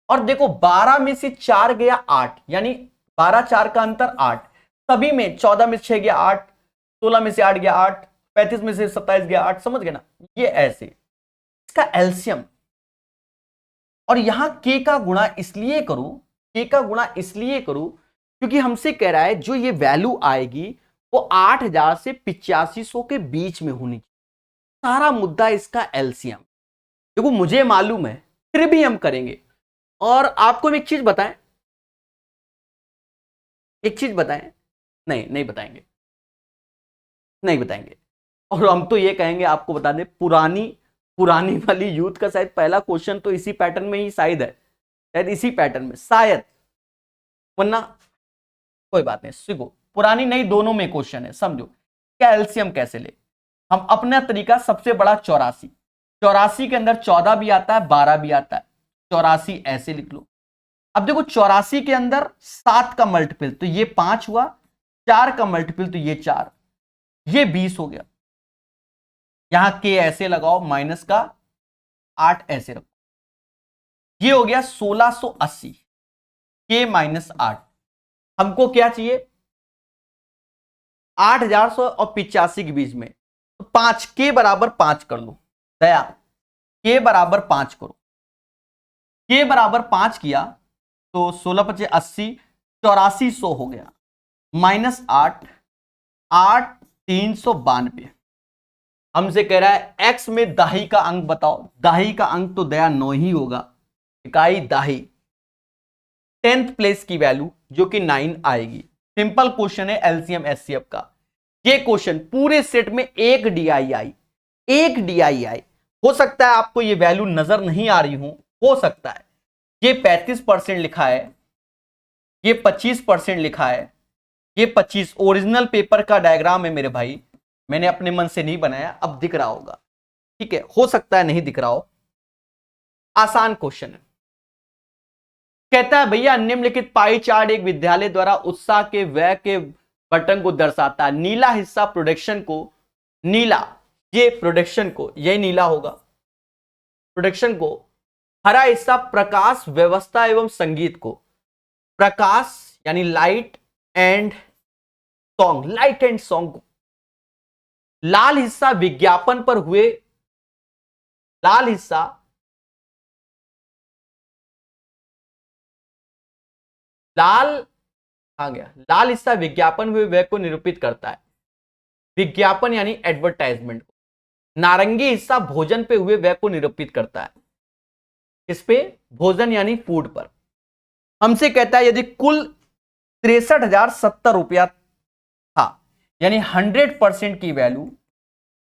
और देखो 12 में से 4 गया 8, यानी 12 4 का अंतर 8, सभी में 14 में से 6 गया 8, 16 में से 8 गया 8, 35 में से 27 गया 8, समझ गए ना, ये ऐसे इसका एलसीएम। और यहां के का गुणा इसलिए करूं, के का गुणा इसलिए करूं क्योंकि हमसे कह रहा है जो ये वैल्यू आएगी वो 8000 से 8500 के बीच में होनी चाहिए। सारा मुद्दा इसका एलसीएम। देखो मुझे मालूम है, फिर भी हम करेंगे। और आपको एक चीज बताएं, एक चीज बताएं, नहीं बताएंगे, नहीं बताएंगे। और हम तो ये कहेंगे, आपको बता दें, पुरानी वाली यूथ का शायद पहला क्वेश्चन तो इसी पैटर्न में ही शायद है, शायद इसी पैटर्न में शायद, वरना कोई बात नहीं, सीखो। पुरानी नहीं दोनों में क्वेश्चन है, समझो क्या एलसीएम कैसे ले। हम अपना तरीका सबसे बड़ा 84, 84 के अंदर 14 भी आता है 12 भी आता है, 84 ऐसे लिख लो। अब देखो 84 के अंदर 7 का मल्टीपल तो ये 5 हुआ, 4 का मल्टीपल तो ये 4, ये 20 हो गया। यहां के ऐसे लगाओ, माइनस का 8 ऐसे रखो, ये हो गया 1680, के -8। हमको क्या चाहिए 8100 और 85 के बीच में, तो 5 के बराबर 5 कर लो दया, के बराबर 5 करो, के बराबर 5 किया तो 16 × 5 = 80, 8400 हो गया, -8, 8 392। हमसे कह रहा है x में दाही का अंक बताओ, दाही का अंक तो दया 9 ही होगा, इकाई दाही, 10th प्लेस की वैल्यू जो कि 9 आएगी। सिंपल क्वेश्चन है एलसीएम एचसीएफ का। ये क्वेश्चन पूरे सेट में एक डीआईआई हो सकता है आपको ये वैल्यू नजर नहीं आ रही हो सकता है ये 35% लिखा है, ये 25% लिखा है, ये 25 ओरिजिनल पेपर का डायग्राम है मेरे भाई, मैंने अपने मन से नहीं बनाया, अब दिख रहा होगा, ठीक है, हो सकता है नहीं दिख रहा हो। आसान क्वेश्चन है। कहता है भैया निम्नलिखित पाई चार्ट एक विद्यालय द्वारा उत्साह के व्यय के बटन को दर्शाता है। नीला हिस्सा प्रोडक्शन को, नीला ये प्रोडक्शन को, यही नीला होगा प्रोडक्शन को, हरा हिस्सा प्रकाश व्यवस्था एवं संगीत को, प्रकाश यानी लाइट एंड सॉन्ग को, लाल हिस्सा विज्ञापन पर हुए, लाल हिस्सा आ गया, लाल हिस्सा विज्ञापन हुए व्यय को निरूपित करता है, विज्ञापन यानी एडवर्टाइजमेंट को, नारंगी हिस्सा भोजन पे हुए व्यय को निरूपित करता है। इस पे भोजन यानी फूड पर। हमसे कहता है यदि कुल 63,070 रुपया था, यानी 100% की वैल्यू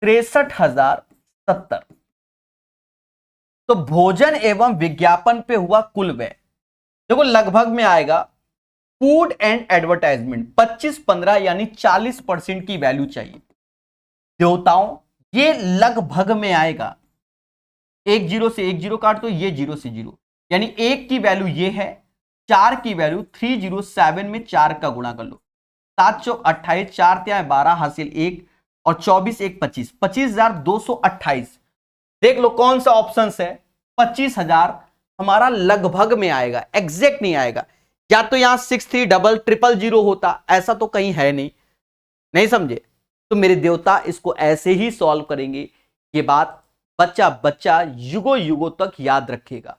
63,070, तो भोजन एवं विज्ञापन पे हुआ कुल व्यय देखो लगभग में आएगा। फूड एंड एडवर्टाइजमेंट 25-15 यानी 40% की वैल्यू चाहिए। देवताओं ये लगभग में आएगा, एक जीरो से एक जीरो काट दो, ये जीरो से जीरो, यानी एक की वैल्यू ये है, 4 की वैल्यू 307 में 4 का गुणा कर लो, 7 चौक 28, 4 त्यां 12 हासिल 1 और 24 1 25, 25,228। देख लो कौन सा ऑप्शन है, 25,000 हमारा लगभग में आएगा, एग्जैक्ट नहीं आएगा। या तो यहां 630000 होता, ऐसा तो कहीं है नहीं समझे? तो मेरे देवता इसको ऐसे ही सॉल्व करेंगे। ये बात बच्चा बच्चा युगों युगों तक याद रखेगा।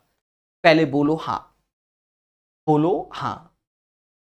पहले बोलो हां, बोलो हां।